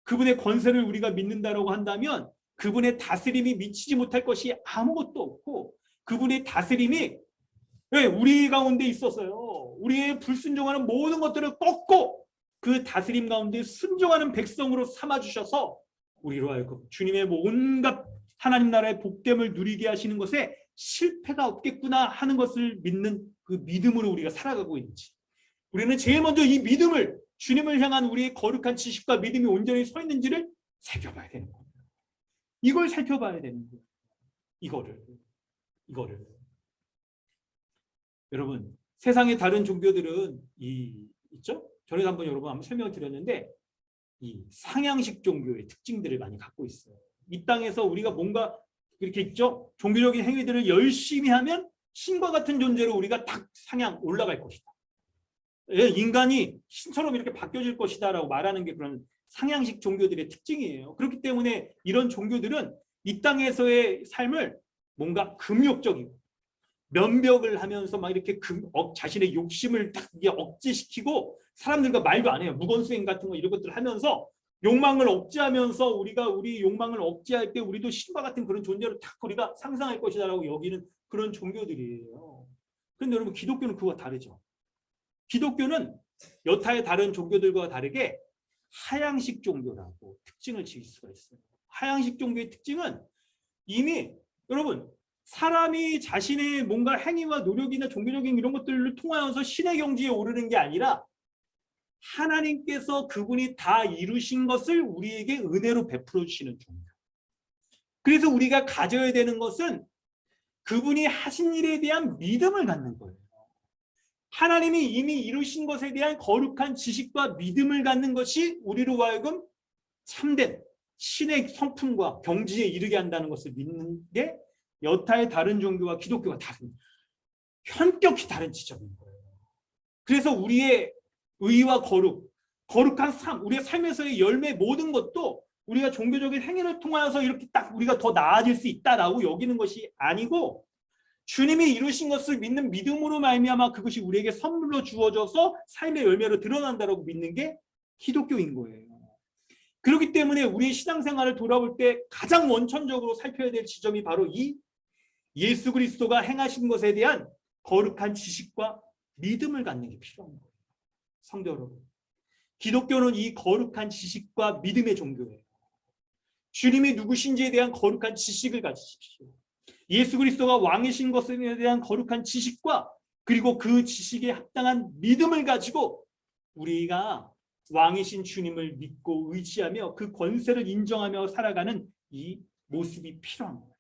그분의 권세를 우리가 믿는다라고 한다면 그분의 다스림이 미치지 못할 것이 아무것도 없고 그분의 다스림이 우리 가운데 있어서요. 우리의 불순종하는 모든 것들을 꺾고 그 다스림 가운데 순종하는 백성으로 삼아주셔서 우리로 하여금 주님의 온갖 하나님 나라의 복됨을 누리게 하시는 것에 실패가 없겠구나 하는 것을 믿는 그 믿음으로 우리가 살아가고 있는지 우리는 제일 먼저 이 믿음을 주님을 향한 우리의 거룩한 지식과 믿음이 온전히 서 있는지를 살펴봐야 되는 겁니다. 이걸 살펴봐야 되는 거예요. 이거를 여러분 세상의 다른 종교들은 있죠? 전에도 한번 설명을 드렸는데 이 상향식 종교의 특징들을 많이 갖고 있어요. 이 땅에서 우리가 뭔가 이렇게 있죠? 종교적인 행위들을 열심히 하면 신과 같은 존재로 우리가 딱 상향 올라갈 것이다. 인간이 신처럼 이렇게 바뀌어질 것이다 라고 말하는 게 그런 상향식 종교들의 특징이에요. 그렇기 때문에 이런 종교들은 이 땅에서의 삶을 뭔가 금욕적이고 면벽을 하면서 막 이렇게 자신의 욕심을 딱 억제시키고 사람들과 말도 안 해요. 무건수행 같은 거 이런 것들 하면서 욕망을 억제하면서 우리가 우리 욕망을 억제할 때 우리도 신과 같은 그런 존재로 딱 우리가 상상할 것이다라고 여기는 그런 종교들이에요. 그런데 여러분 기독교는 그거와 다르죠. 기독교는 여타의 다른 종교들과 다르게 하향식 종교라고 특징을 지을 수가 있어요. 하향식 종교의 특징은 이미 여러분 사람이 자신의 뭔가 행위와 노력이나 종교적인 이런 것들을 통하여서 신의 경지에 오르는 게 아니라 하나님께서 그분이 다 이루신 것을 우리에게 은혜로 베풀어 주시는 종교. 그래서 우리가 가져야 되는 것은 그분이 하신 일에 대한 믿음을 갖는 거예요. 하나님이 이미 이루신 것에 대한 거룩한 지식과 믿음을 갖는 것이 우리로 하여금 참된 신의 성품과 경지에 이르게 한다는 것을 믿는 게 여타의 다른 종교와 기독교가 다른 현격히 다른 지점인 거예요. 그래서 우리의 의와 거룩한 삶, 우리의 삶에서의 열매 모든 것도 우리가 종교적인 행위를 통하여서 이렇게 딱 우리가 더 나아질 수 있다라고 여기는 것이 아니고 주님이 이루신 것을 믿는 믿음으로 말미암아 그것이 우리에게 선물로 주어져서 삶의 열매로 드러난다라고 믿는 게 기독교인 거예요. 그렇기 때문에 우리의 신앙생활을 돌아볼 때 가장 원천적으로 살펴야 될 지점이 바로 이 예수 그리스도가 행하신 것에 대한 거룩한 지식과 믿음을 갖는 게 필요한 거예요. 성도 여러분, 기독교는 이 거룩한 지식과 믿음의 종교예요. 주님이 누구신지에 대한 거룩한 지식을 가지십시오. 예수 그리스도가 왕이신 것에 대한 거룩한 지식과 그리고 그 지식에 합당한 믿음을 가지고 우리가 왕이신 주님을 믿고 의지하며 그 권세를 인정하며 살아가는 이 모습이 필요한 거예요.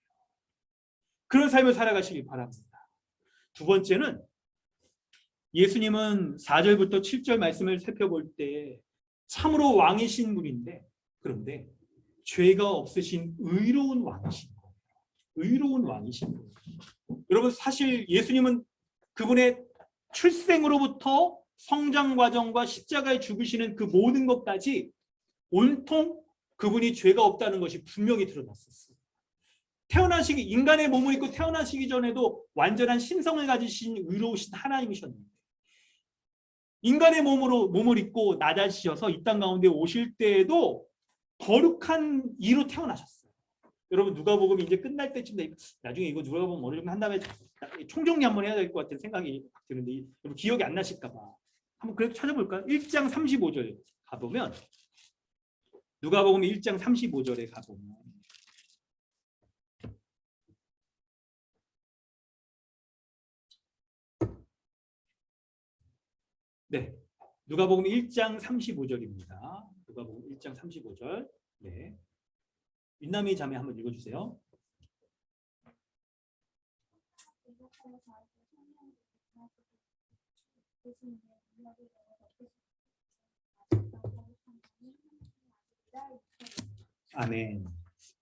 그런 삶을 살아가시길 바랍니다. 두 번째는 예수님은 4절부터 7절 말씀을 살펴볼 때 참으로 왕이신 분인데, 그런데 죄가 없으신 의로운 왕이신 거예요. 의로운 왕이신 거예요. 여러분, 사실 예수님은 그분의 출생으로부터 성장 과정과 십자가에 죽으시는 그 모든 것까지 온통 그분이 죄가 없다는 것이 분명히 드러났었어요. 태어나시기, 인간의 몸을 입고 태어나시기 전에도 완전한 신성을 가지신 의로우신 하나님이셨는데, 인간의 몸을 입고 낮아지셔서 이 땅 가운데 오실 때에도 거룩한 이로 태어나셨어요. 여러분, 누가복음 이제 끝날 때쯤 나중에 이거 누가복음 어느 정도 한 다음에 총정리 한번 해야 될 것 같은 생각이 드는데, 여러분 기억이 안 나실까 봐 한번 그래도 찾아볼까요? 1장 35절 가보면, 누가복음 1장 35절에 가보면, 네, 누가복음 1장 35절입니다. 누가복음 1장 35절. 네, 윤남이 자매 한번 읽어주세요. 아멘.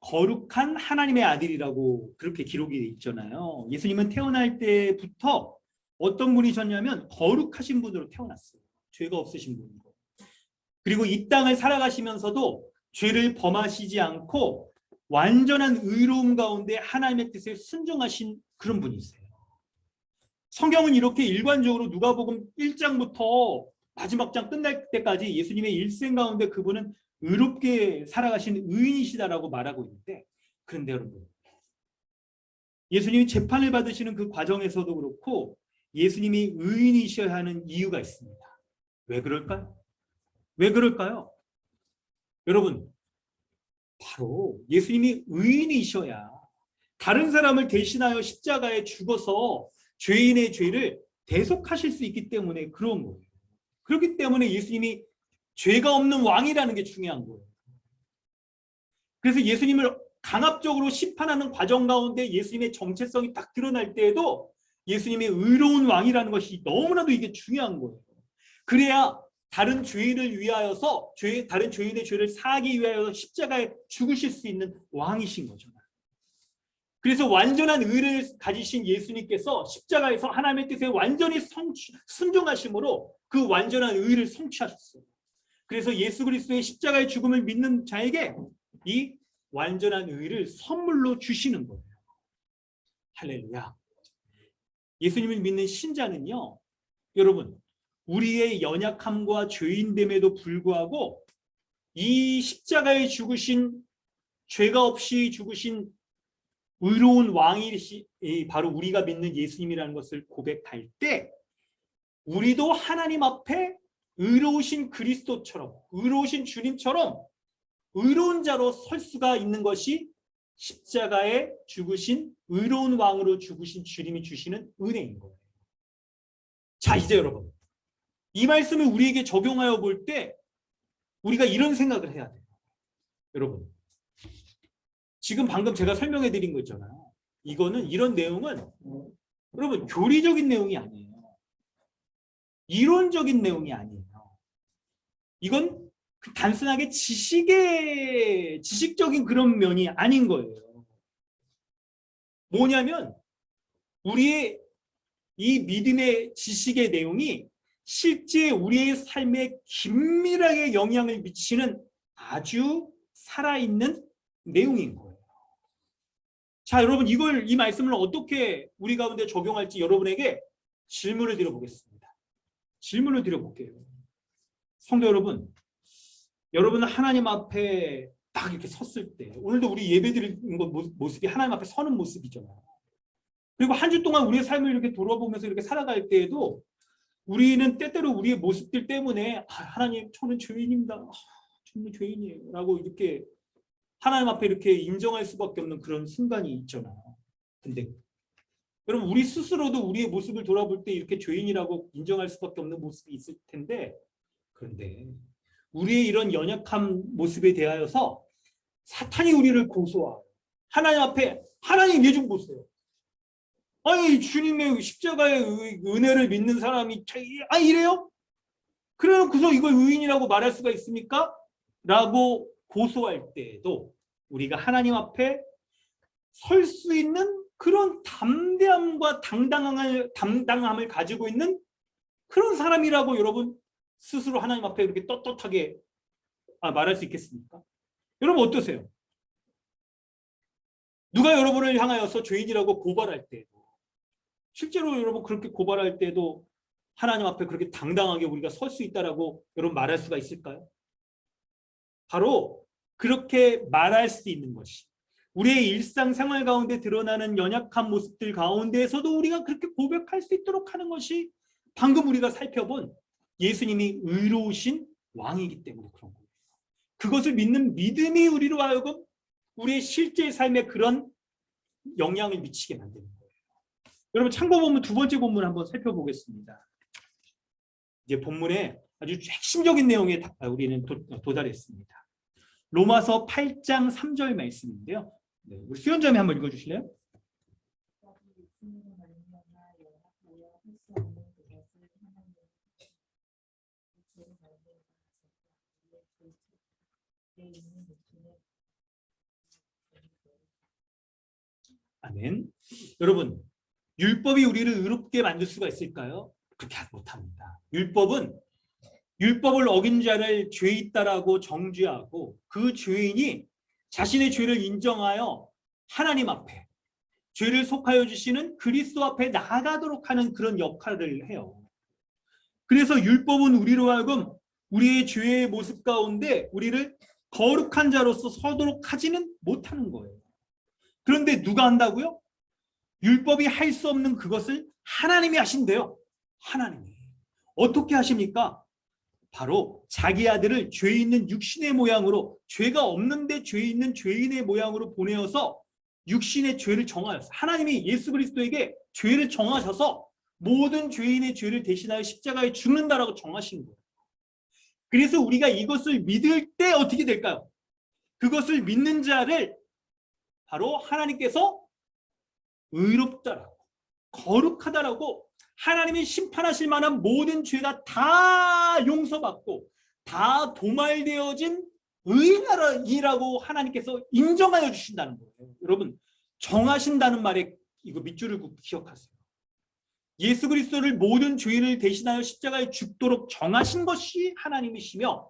거룩한 하나님의 아들이라고 그렇게 기록이 있잖아요. 예수님은 태어날 때부터 어떤 분이셨냐면 거룩하신 분으로 태어났어요. 죄가 없으신 분이고, 그리고 이 땅을 살아가시면서도 죄를 범하시지 않고 완전한 의로움 가운데 하나님의 뜻에 순종하신 그런 분이세요. 성경은 이렇게 일관적으로 누가복음 1장부터 마지막 장 끝날 때까지 예수님의 일생 가운데 그분은 의롭게 살아가신 의인이시다라고 말하고 있는데, 그런데 여러분, 예수님이 재판을 받으시는 그 과정에서도 그렇고 예수님이 의인이셔야 하는 이유가 있습니다. 왜 그럴까요? 왜 그럴까요? 여러분, 바로 예수님이 의인이셔야 다른 사람을 대신하여 십자가에 죽어서 죄인의 죄를 대속하실 수 있기 때문에 그런 거예요. 그렇기 때문에 예수님이 죄가 없는 왕이라는 게 중요한 거예요. 그래서 예수님을 강압적으로 심판하는 과정 가운데 예수님의 정체성이 딱 드러날 때에도 예수님의 의로운 왕이라는 것이 너무나도 이게 중요한 거예요. 그래야 다른 죄인을 위하여서 다른 죄인의 죄를 사하기 위하여 십자가에 죽으실 수 있는 왕이신 거죠. 그래서 완전한 의를 가지신 예수님께서 십자가에서 하나님의 뜻에 완전히 순종하심으로 그 완전한 의를 성취하셨어요. 그래서 예수 그리스도의 십자가의 죽음을 믿는 자에게 이 완전한 의를 선물로 주시는 거예요. 할렐루야. 예수님을 믿는 신자는요, 여러분, 우리의 연약함과 죄인됨에도 불구하고 이 십자가에 죽으신, 죄가 없이 죽으신 의로운 왕이 바로 우리가 믿는 예수님이라는 것을 고백할 때 우리도 하나님 앞에 의로우신 그리스도처럼, 의로우신 주님처럼 의로운 자로 설 수가 있는 것이 십자가에 죽으신 의로운 왕으로 죽으신 주님이 주시는 은혜인 거예요. 자, 이제 여러분, 이 말씀을 우리에게 적용하여 볼 때 우리가 이런 생각을 해야 돼요. 여러분, 지금 방금 제가 설명해 드린 거 있잖아요. 이런 내용은 여러분 교리적인 내용이 아니에요. 이론적인 내용이 아니에요. 이건 단순하게 지식적인 그런 면이 아닌 거예요. 뭐냐면 우리의 이 믿음의 지식의 내용이 실제 우리의 삶에 긴밀하게 영향을 미치는 아주 살아있는 내용인 거예요. 자, 여러분, 이 말씀을 어떻게 우리 가운데 적용할지 여러분에게 질문을 드려보겠습니다. 질문을 드려볼게요. 성도 여러분, 여러분은 하나님 앞에 딱 이렇게 섰을 때, 오늘도 우리 예배드리는 모습이 하나님 앞에 서는 모습이잖아요. 그리고 한 주 동안 우리의 삶을 이렇게 돌아보면서 이렇게 살아갈 때에도 우리는 때때로 우리의 모습들 때문에 하나님, 저는 죄인입니다. 저는 죄인이에요. 라고 이렇게 하나님 앞에 이렇게 인정할 수밖에 없는 그런 순간이 있잖아요. 근데 여러분, 우리 스스로도 우리의 모습을 돌아볼 때 이렇게 죄인이라고 인정할 수밖에 없는 모습이 있을 텐데, 그런데 우리의 이런 연약한 모습에 대하여서 사탄이 우리를 고소하고 하나님 앞에, 하나님 얘 좀 보세요. 아니 주님의 십자가의 은혜를 믿는 사람이 이래요? 그래놓고서 이걸 의인이라고 말할 수가 있습니까? 라고 고소할 때에도 우리가 하나님 앞에 설 수 있는 그런 담대함과 당당함을 가지고 있는 그런 사람이라고 여러분 스스로 하나님 앞에 이렇게 떳떳하게 말할 수 있겠습니까? 여러분 어떠세요? 누가 여러분을 향하여서 죄인이라고 고발할 때도 실제로 여러분 그렇게 고발할 때도 하나님 앞에 그렇게 당당하게 우리가 설 수 있다라고 여러분 말할 수가 있을까요? 바로 그렇게 말할 수 있는 것이 우리의 일상생활 가운데 드러나는 연약한 모습들 가운데에서도 우리가 그렇게 고백할 수 있도록 하는 것이 방금 우리가 살펴본 예수님이 의로우신 왕이기 때문에 그런 거예요. 그것을 믿는 믿음이 우리로 하여금 우리의 실제 삶에 그런 영향을 미치게 만드는 거예요. 여러분 참고 본문 두 번째 본문 한번 살펴보겠습니다. 이제 본문에 아주 핵심적인 내용에 우리는 도달했습니다. 로마서 8장 3절 말씀인데요. 네, 우리 수연자매 한번 읽어주실래요? 아멘. 여러분, 율법이 우리를 의롭게 만들 수가 있을까요? 그렇게 못합니다. 율법을 어긴 자를 죄 있다라고 정죄하고 그 죄인이 자신의 죄를 인정하여 하나님 앞에 죄를 속하여 주시는 그리스도 앞에 나아가도록 하는 그런 역할을 해요. 그래서 율법은 우리로 하여금 우리의 죄의 모습 가운데 우리를 거룩한 자로서 서도록 하지는 못하는 거예요. 그런데 누가 한다고요? 율법이 할 수 없는 그것을 하나님이 하신대요. 하나님이. 어떻게 하십니까? 바로 자기 아들을 죄 있는 육신의 모양으로 죄가 없는데 죄 있는 죄인의 모양으로 보내어서 육신의 죄를 정하였어요. 하나님이 예수 그리스도에게 죄를 정하셔서 모든 죄인의 죄를 대신하여 십자가에 죽는다라고 정하신 거예요. 그래서 우리가 이것을 믿을 때 어떻게 될까요? 그것을 믿는 자를 바로 하나님께서 의롭다라고 거룩하다라고 하나님이 심판하실 만한 모든 죄가 다 용서받고 다 도말되어진 의인이라고 하나님께서 인정하여 주신다는 거예요. 여러분 정하신다는 말에 이거 밑줄을 긋고 기억하세요. 예수 그리스도를 모든 죄인을 대신하여 십자가에 죽도록 정하신 것이 하나님이시며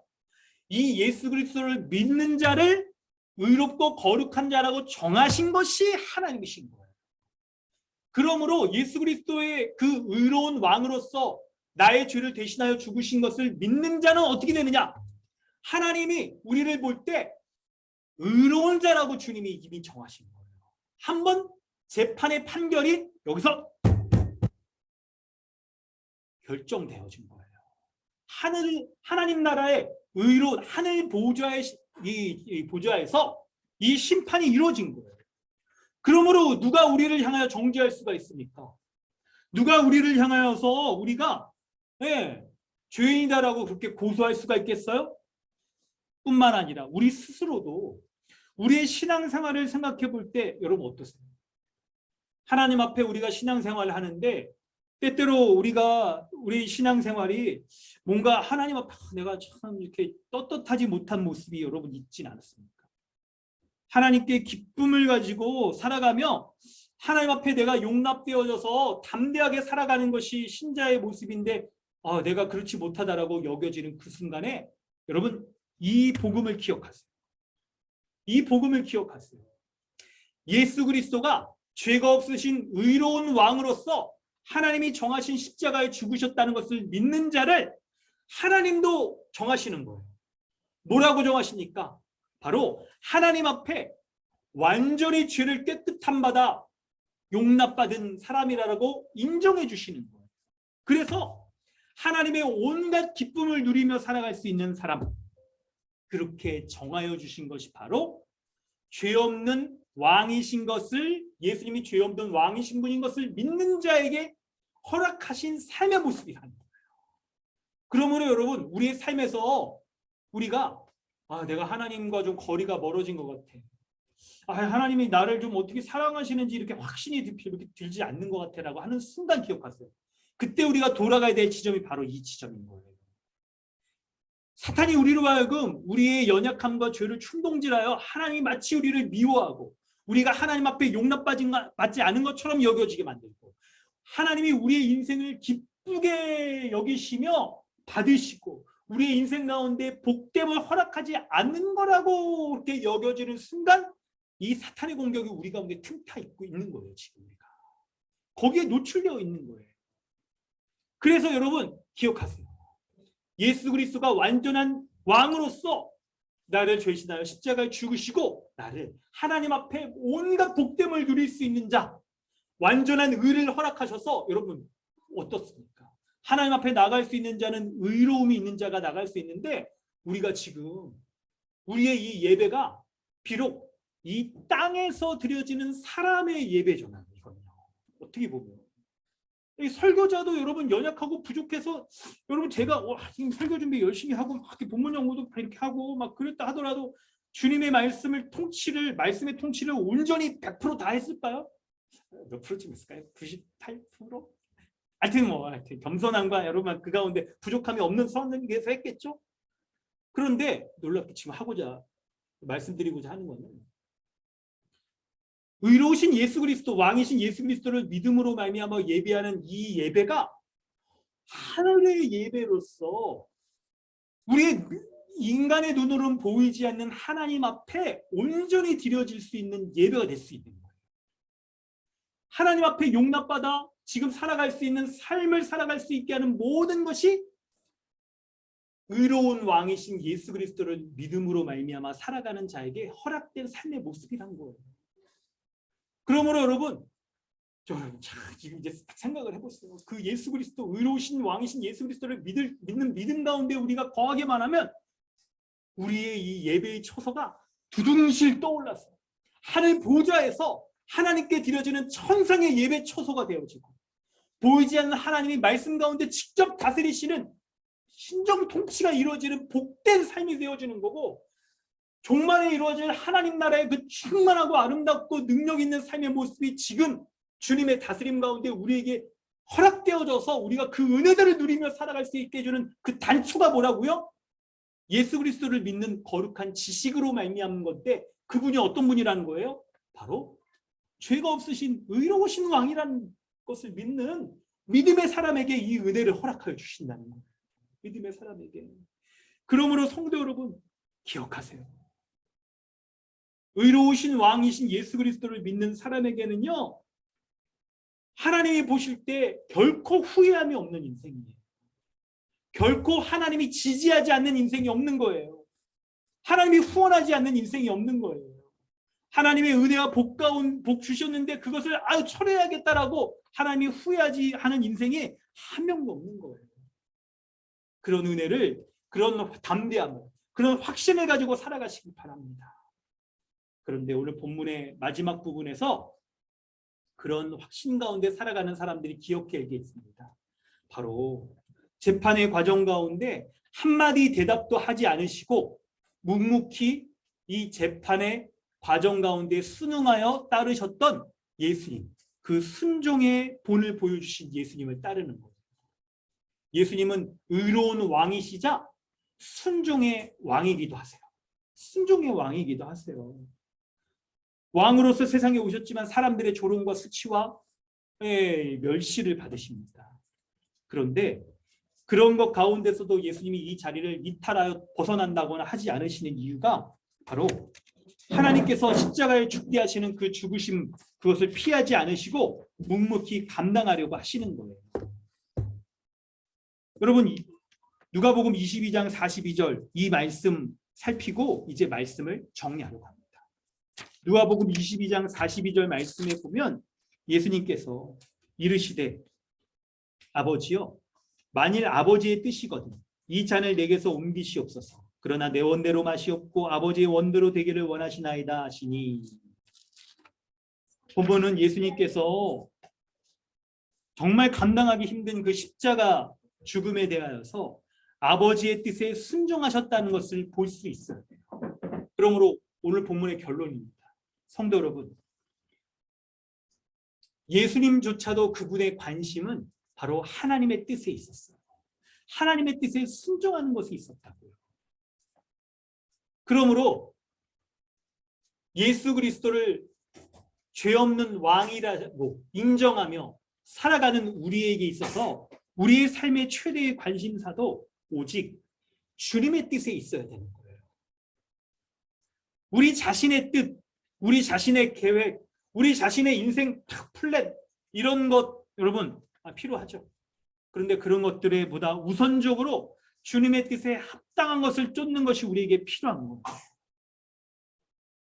이 예수 그리스도를 믿는 자를 의롭고 거룩한 자라고 정하신 것이 하나님이신 거예요. 그러므로 예수 그리스도의 그 의로운 왕으로서 나의 죄를 대신하여 죽으신 것을 믿는 자는 어떻게 되느냐? 하나님이 우리를 볼 때 의로운 자라고 주님이 이미 정하신 거예요. 한번 재판의 판결이 여기서 결정되어진 거예요. 하나님 나라의 의로운 하늘 보좌에서 이 심판이 이루어진 거예요. 그러므로 누가 우리를 향하여 정죄할 수가 있습니까? 누가 우리를 향하여서 우리가 죄인이다라고 그렇게 고소할 수가 있겠어요? 뿐만 아니라 우리 스스로도 우리의 신앙생활을 생각해 볼 때 여러분 어떠세요? 하나님 앞에 우리가 신앙생활을 하는데 때때로 우리 신앙생활이 뭔가 하나님 앞에 내가 참 이렇게 떳떳하지 못한 모습이 여러분 있진 않습니까? 하나님께 기쁨을 가지고 살아가며 하나님 앞에 내가 용납되어져서 담대하게 살아가는 것이 신자의 모습인데 내가 그렇지 못하다라고 여겨지는 그 순간에 여러분 이 복음을 기억하세요. 이 복음을 기억하세요. 예수 그리스도가 죄가 없으신 의로운 왕으로서 하나님이 정하신 십자가에 죽으셨다는 것을 믿는 자를 하나님도 정하시는 거예요. 뭐라고 정하십니까? 바로 하나님 앞에 완전히 죄를 깨끗함 받아 용납받은 사람이라고 인정해 주시는 거예요. 그래서 하나님의 온갖 기쁨을 누리며 살아갈 수 있는 사람, 그렇게 정하여 주신 것이 바로 죄 없는 왕이신 것을, 예수님이 죄 없는 왕이신 분인 것을 믿는 자에게 허락하신 삶의 모습이라는 거예요. 그러므로 여러분 우리의 삶에서 우리가 내가 하나님과 좀 거리가 멀어진 것 같아. 하나님이 나를 좀 어떻게 사랑하시는지 이렇게 확신이 이렇게 들지 않는 것 같아라고 하는 순간 기억하세요. 그때 우리가 돌아가야 될 지점이 바로 이 지점인 거예요. 사탄이 우리로 하여금 우리의 연약함과 죄를 충동질하여 하나님이 마치 우리를 미워하고 우리가 하나님 앞에 용납받지 않은 것처럼 여겨지게 만들고 하나님이 우리의 인생을 기쁘게 여기시며 받으시고 우리의 인생 가운데 복됨을 허락하지 않는 거라고 그렇게 여겨지는 순간 이 사탄의 공격이 우리 가운데 틈타 있고 있는 거예요. 지금 우리가 거기에 노출되어 있는 거예요. 그래서 여러분 기억하세요. 예수 그리스도가 완전한 왕으로서 나를 죄신하여 십자가에 죽으시고 나를 하나님 앞에 온갖 복됨을 누릴 수 있는 자, 완전한 의를 허락하셔서 여러분 어떻습니까? 하나님 앞에 나갈 수 있는 자는 의로움이 있는 자가 나갈 수 있는데 우리가 지금 우리의 이 예배가 비록 이 땅에서 드려지는 사람의 예배잖아요. 이거는요. 어떻게 보면 이 설교자도 여러분 연약하고 부족해서 여러분 제가 지금 설교 준비 열심히 하고 막 본문 연구도 이렇게 하고 막 그랬다 하더라도 주님의 말씀의 통치를 온전히 100% 다 했을까요? 몇 프로쯤 했을까요? 98%? 하여튼 겸손함과 여러분 그 가운데 부족함이 없는 선에서 했겠죠? 그런데 놀랍게 지금 하고자 말씀드리고자 하는 거는 의로우신 예수 그리스도 왕이신 예수 그리스도를 믿음으로 말미암아 예배하는 이 예배가 하늘의 예배로서 우리의 인간의 눈으로는 보이지 않는 하나님 앞에 온전히 드려질 수 있는 예배가 될 수 있는 거예요. 하나님 앞에 용납받아 지금 살아갈 수 있는 삶을 살아갈 수 있게 하는 모든 것이 의로운 왕이신 예수 그리스도를 믿음으로 말미암아 살아가는 자에게 허락된 삶의 모습이란 거예요. 그러므로 여러분 지금 이제 생각을 해보세요. 그 예수 그리스도 의로우신 왕이신 예수 그리스도를 믿는 믿음 가운데 우리가 거하게만 하면 우리의 이 예배의 초소가 두둥실 떠올라서 하늘 보좌에서 하나님께 드려지는 천상의 예배 초소가 되어지고 보이지 않는 하나님이 말씀 가운데 직접 다스리시는 신정 통치가 이루어지는 복된 삶이 되어지는 거고 종말에 이루어질 하나님 나라의 그 충만하고 아름답고 능력 있는 삶의 모습이 지금 주님의 다스림 가운데 우리에게 허락되어져서 우리가 그 은혜들을 누리며 살아갈 수 있게 해주는 그 단초가 뭐라고요? 예수 그리스도를 믿는 거룩한 지식으로 말미암는 건데 그분이 어떤 분이라는 거예요? 바로 죄가 없으신 의로우신 왕이라는 것을 믿는 믿음의 사람에게 이 은혜를 허락하여 주신다는 거예요. 믿음의 사람에게. 그러므로 성도 여러분 기억하세요. 의로우신 왕이신 예수 그리스도를 믿는 사람에게는요. 하나님이 보실 때 결코 후회함이 없는 인생이에요. 결코 하나님이 지지하지 않는 인생이 없는 거예요. 하나님이 후원하지 않는 인생이 없는 거예요. 하나님의 은혜와 복 주셨는데 그것을 철회해야겠다라고 하나님이 후회하지 하는 인생이 한 명도 없는 거예요. 그런 은혜를, 그런 담대함을, 그런 확신을 가지고 살아가시기 바랍니다. 그런데 오늘 본문의 마지막 부분에서 그런 확신 가운데 살아가는 사람들이 기억해야 겠습니다. 바로 재판의 과정 가운데 한마디 대답도 하지 않으시고 묵묵히 이 재판의 과정 가운데 순응하여 따르셨던 예수님, 그 순종의 본을 보여주신 예수님을 따르는 거예요. 예수님은 의로운 왕이시자 순종의 왕이기도 하세요. 순종의 왕이기도 하세요. 왕으로서 세상에 오셨지만 사람들의 조롱과 수치와 멸시를 받으십니다. 그런데 그런 것 가운데서도 예수님이 이 자리를 이탈하여 벗어난다거나 하지 않으시는 이유가 바로 하나님께서 십자가에 죽게 하시는 그 죽으심, 그것을 피하지 않으시고 묵묵히 감당하려고 하시는 거예요. 여러분 누가복음 22장 42절 이 말씀 살피고 이제 말씀을 정리하려고 합니다. 누가복음 22장 42절 말씀에 보면 예수님께서 이르시되 아버지여 만일 아버지의 뜻이거든 이 잔을 내게서 옮기시옵소서. 그러나 내 원대로 마시옵고 아버지의 원대로 되기를 원하시나이다 하시니 본문은 예수님께서 정말 감당하기 힘든 그 십자가 죽음에 대하여서 아버지의 뜻에 순종하셨다는 것을 볼 수 있어요. 그러므로 오늘 본문의 결론입니다. 성도 여러분, 예수님조차도 그분의 관심은 바로 하나님의 뜻에 있었어요. 하나님의 뜻에 순종하는 것에 있었다고요. 그러므로 예수 그리스도를 죄 없는 왕이라고 인정하며 살아가는 우리에게 있어서 우리의 삶의 최대의 관심사도 오직 주님의 뜻에 있어야 되는 거예요. 우리 자신의 뜻, 우리 자신의 계획, 우리 자신의 인생 플랜 이런 것 여러분 필요하죠. 그런데 그런 것들에 보다 우선적으로 주님의 뜻에 합당한 것을 쫓는 것이 우리에게 필요한 겁니다.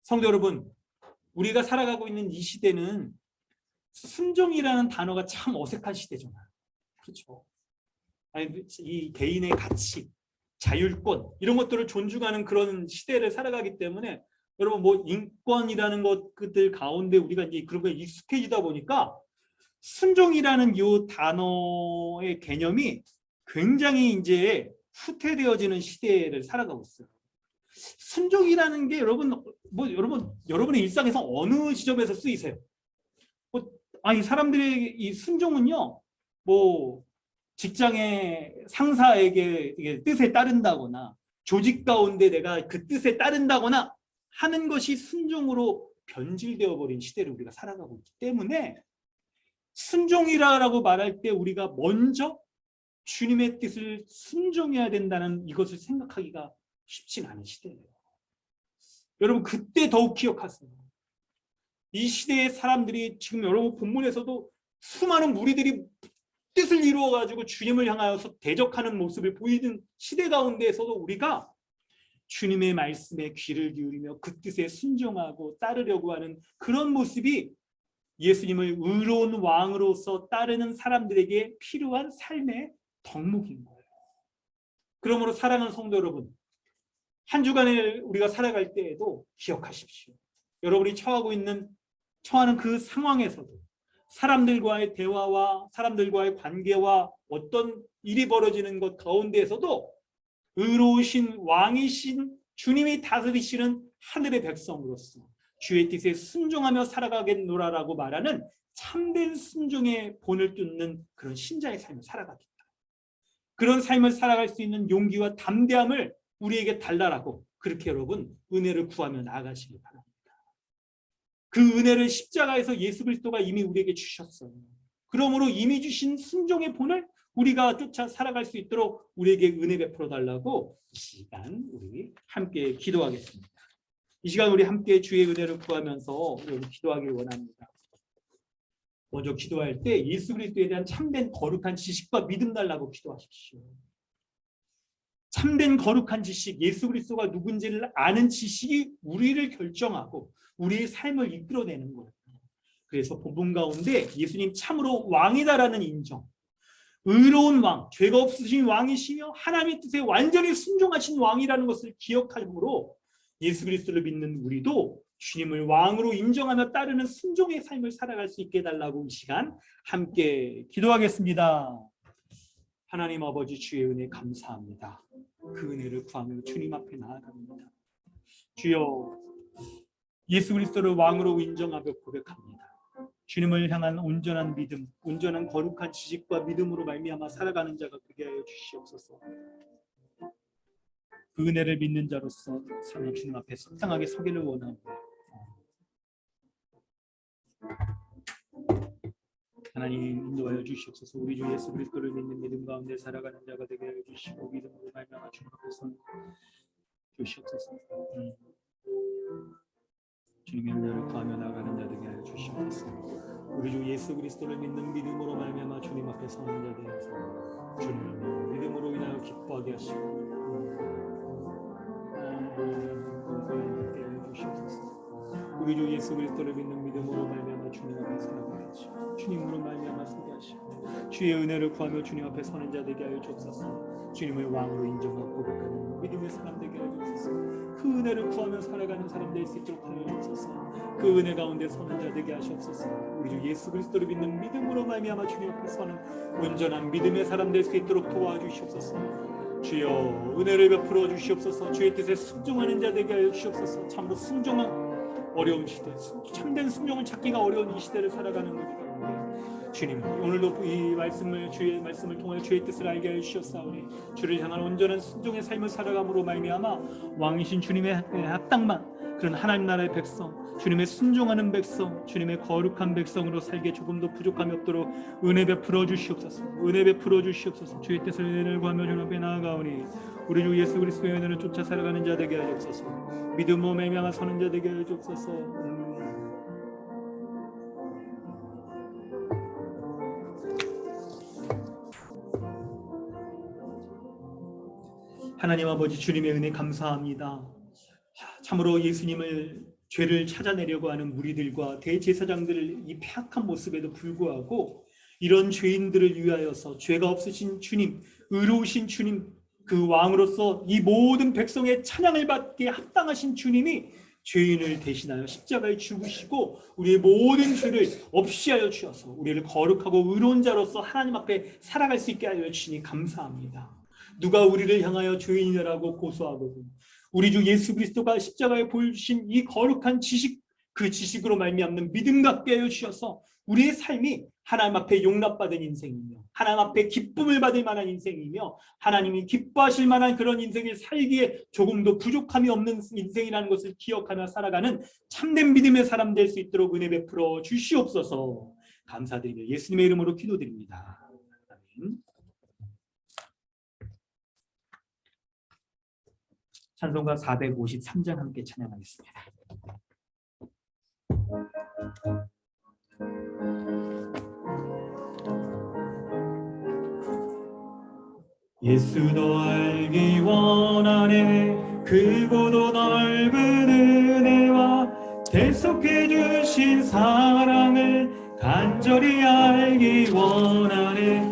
성도 여러분, 우리가 살아가고 있는 이 시대는 순종이라는 단어가 참 어색한 시대잖아요. 그렇죠. 아니, 이 개인의 가치, 자율권 이런 것들을 존중하는 그런 시대를 살아가기 때문에 여러분 뭐 인권이라는 것들 가운데 우리가 이제 그런 거에 익숙해지다 보니까 순종이라는 이 단어의 개념이 굉장히 이제 후퇴되어지는 시대를 살아가고 있어요. 순종이라는 게 여러분의 일상에서 어느 지점에서 쓰이세요? 아니 사람들의 이 순종은요, 뭐 직장의 상사에게 이게 뜻에 따른다거나 조직 가운데 내가 그 뜻에 따른다거나 하는 것이 순종으로 변질되어 버린 시대를 우리가 살아가고 있기 때문에 순종이라고 말할 때 우리가 먼저 주님의 뜻을 순종해야 된다는 이것을 생각하기가 쉽진 않은 시대예요. 여러분 그때 더욱 기억하세요. 이 시대의 사람들이 지금 여러분 본문에서도 수많은 무리들이 뜻을 이루어가지고 주님을 향하여서 대적하는 모습을 보이는 시대 가운데에서도 우리가 주님의 말씀에 귀를 기울이며 그 뜻에 순종하고 따르려고 하는 그런 모습이 예수님을 의로운 왕으로서 따르는 사람들에게 필요한 삶의 덕목인 거예요. 그러므로 사랑하는 성도 여러분, 한 주간을 우리가 살아갈 때에도 기억하십시오. 여러분이 처하는 그 상황에서도 사람들과의 대화와 사람들과의 관계와 어떤 일이 벌어지는 것 가운데에서도 의로우신 왕이신 주님이 다스리시는 하늘의 백성으로서 주의 뜻에 순종하며 살아가겠노라라고 말하는 참된 순종의 본을 뚫는 그런 신자의 삶을 살아가겠다. 그런 삶을 살아갈 수 있는 용기와 담대함을 우리에게 달라라고 그렇게 여러분 은혜를 구하며 나아가시기 바랍니다. 그 은혜를 십자가에서 예수 그리스도가 이미 우리에게 주셨어요. 그러므로 이미 주신 순종의 본을 우리가 쫓아 살아갈 수 있도록 우리에게 은혜 베풀어 달라고 이 시간 우리 함께 기도하겠습니다. 이 시간 우리 함께 주의 은혜를 구하면서 여러분 기도하길 원합니다. 먼저 기도할 때 예수 그리스도에 대한 참된 거룩한 지식과 믿음 달라고 기도하십시오. 참된 거룩한 지식, 예수 그리스도가 누군지를 아는 지식이 우리를 결정하고 우리의 삶을 이끌어내는 거예요. 그래서 본문 가운데 예수님 참으로 왕이다라는 인정, 의로운 왕, 죄가 없으신 왕이시며 하나님의 뜻에 완전히 순종하신 왕이라는 것을 기억함으로 예수 그리스도를 믿는 우리도 주님을 왕으로 인정하며 따르는 순종의 삶을 살아갈 수 있게 해달라고 이 시간 함께 기도하겠습니다. 하나님 아버지 주의 은혜 감사합니다. 그 은혜를 구하며 주님 앞에 나아갑니다. 주여 예수 그리스도를 왕으로 인정하며 고백합니다. 주님을 향한 온전한 믿음, 온전한 거룩한 지식과 믿음으로 말미암아 살아가는 자가 되게 하여 주시옵소서. 그 은혜를 믿는 자로서 주님 앞에 속상하게 서기를 원합니다. 하나님 인도하여 주시옵소서. 우리 주 예수 그리스도를 믿는 믿음 가운데 살아가는 자가 되게 하여 주시고 믿음으로 말미암아 주님 앞에 선 주시옵소서. 주님의 은혜를 구하며 나가는 자 되게 하여 주시옵소서. 우리 주 예수 그리스도를 믿는 믿음으로 말미암아 주님 앞에 서는 자 되게 하소서. 주님을 믿음으로 인하여 기뻐하게 하시고 우리 주 예수 그리스도를 믿는 믿음으로 말미암아 주님 앞에 살아가게 하시고 주님으로 말미암아 서게 하시고 주의 은혜를 구하며 주님 앞에 서는 자 되게 하여 주옵소서. 주님을 왕으로 인정하고 고백하는 믿음의 사람 되게 하여 주옵소서. 그 은혜를 구하며 살아가는 사람 될 수 있도록 하여 주옵소서. 그 은혜 가운데 서는 자 되게 하시옵소서. 우리 주 예수 그리스도를 믿는 믿음으로 말미암아 주님 앞에 서는 온전한 믿음의 사람 될 수 있도록 도와주시옵소서. 주여 은혜를 베풀어 주시옵소서. 주의 뜻에 순종하는 자 되게 하여 주시옵소서. 참으로 순종한 어려운 시대, 참된 순종을 찾기가 어려운 이 시대를 살아가는 우리 가운데 주님, 오늘도 이 말씀을 주의 말씀을 통해 주의 뜻을 알게 해 주셨사오니 주를 향한 온전한 순종의 삶을 살아감으로 말미암아 왕이신 주님의 합당만 그런 하나님 나라의 백성, 주님의 순종하는 백성, 주님의 거룩한 백성으로 살게 조금도 부족함이 없도록 은혜 베풀어 주시옵소서. 은혜 베풀어 주시옵소서. 주의 뜻을 은혜를 구하며 주 앞에 나아가오니 우리 주 예수 그리스도의 은혜를 쫓아 살아가는 자 되게 하옵소서. 믿음으로 말미암아 서는 자 되게 하옵소서. 하나님 아버지 주님의 은혜 감사합니다. 참으로 예수님을 죄를 찾아내려고 하는 무리들과 대제사장들을 이 폐악한 모습에도 불구하고 이런 죄인들을 위하여서 죄가 없으신 주님, 의로우신 주님, 그 왕으로서 이 모든 백성의 찬양을 받게 합당하신 주님이 죄인을 대신하여 십자가에 죽으시고 우리의 모든 죄를 없이 하여 주셔서 우리를 거룩하고 의로운 자로서 하나님 앞에 살아갈 수 있게 하여 주시니 감사합니다. 누가 우리를 향하여 죄인이라고 고소하거든 우리 주 예수 그리스도가 십자가에 보여주신 이 거룩한 지식, 그 지식으로 말미암는 믿음 갖게 하여 주셔서 우리의 삶이 하나님 앞에 용납받은 인생이며 하나님 앞에 기쁨을 받을 만한 인생이며 하나님이 기뻐하실 만한 그런 인생을 살기에 조금도 부족함이 없는 인생이라는 것을 기억하며 살아가는 참된 믿음의 사람 될 수 있도록 은혜 베풀어 주시옵소서. 감사드리며 예수님의 이름으로 기도드립니다. 아멘. 찬송가 453장 함께 찬양하겠습니다. 예수도 알기 원하네 크고도 넓은 은혜와 대속해 주신 사랑을 간절히 알기 원하네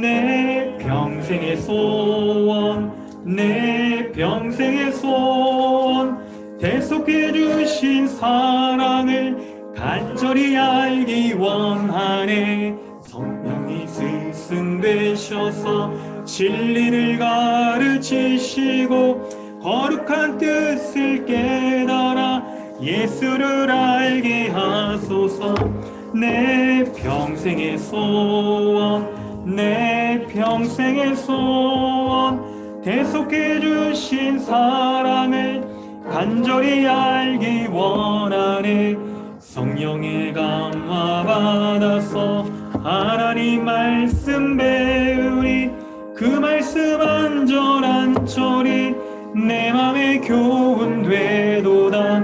내 평생의 소원 내 평생의 소원 대속해 주신 사랑을 간절히 알기 원하네 성령이 스승되셔서 진리를 가르치시고 거룩한 뜻을 깨달아 예수를 알게 하소서 내 평생의 소원 내 평생의 소원 대속해 주신 사랑을 간절히 알기 원하네 성령의 강화 받아서 하나님 말씀 배우니 그 말씀 안전한절히 내 맘에 교훈 되도다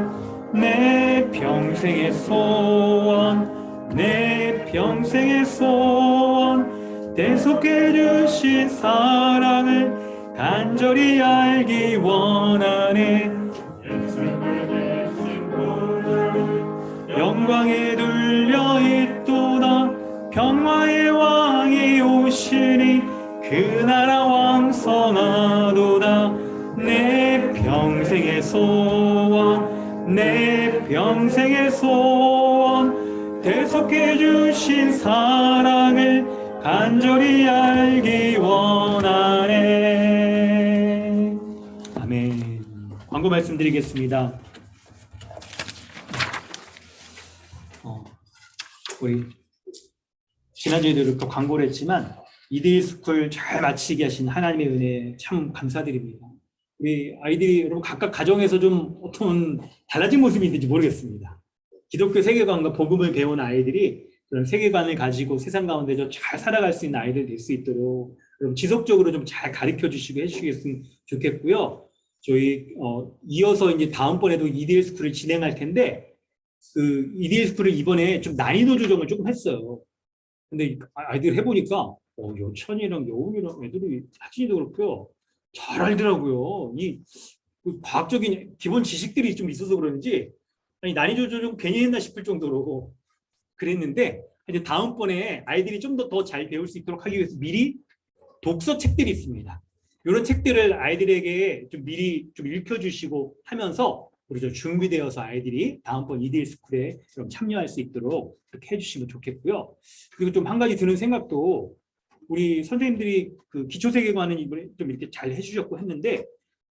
내 평생의 소원 내 평생의 소원 대속해 주신 사랑을 간절히 알기 원하네 영광에 둘려 있도다 평화의 왕이 오시니 그 나라 왕성하도다 내 평생의 소원 내 평생의 소원 대속해 주신 사랑을 간절히 알기 원하네. 아멘. 광고 말씀드리겠습니다. 우리 지난주에도 이렇게 광고를 했지만 이데일스쿨 잘 마치게 하신 하나님의 은혜 참 감사드립니다. 우리 아이들이 여러분 각각 가정에서 좀 어떤 달라진 모습이 있는지 모르겠습니다. 기독교 세계관과 복음을 배운 아이들이 그런 세계관을 가지고 세상 가운데 좀 잘 살아갈 수 있는 아이들 될 수 있도록 여러분 지속적으로 좀 잘 가르쳐 주시고 해주시겠으면 좋겠고요. 저희 이어서 이제 다음번에도 EDL 스쿨을 진행할 텐데 그 EDL 스쿨을 이번에 좀 난이도 조정을 조금 했어요. 근데 아이들 해보니까 여천이랑 여운이랑 애들이 사진도 그렇고요. 잘 알더라고요. 그 과학적인 기본 지식들이 좀 있어서 그런지 아니 난이도 조정 괜히 했나 싶을 정도로 그랬는데 이제 다음번에 아이들이 좀 더 잘 배울 수 있도록 하기 위해서 미리 독서 책들이 있습니다. 이런 책들을 아이들에게 좀 미리 좀 읽혀주시고 하면서 우리 좀 준비되어서 아이들이 다음번 EDL 스쿨에 좀 참여할 수 있도록 그렇게 해주시면 좋겠고요. 그리고 좀 한 가지 드는 생각도 우리 선생님들이 그 기초세계관은 이번에 좀 이렇게 잘 해주셨고 했는데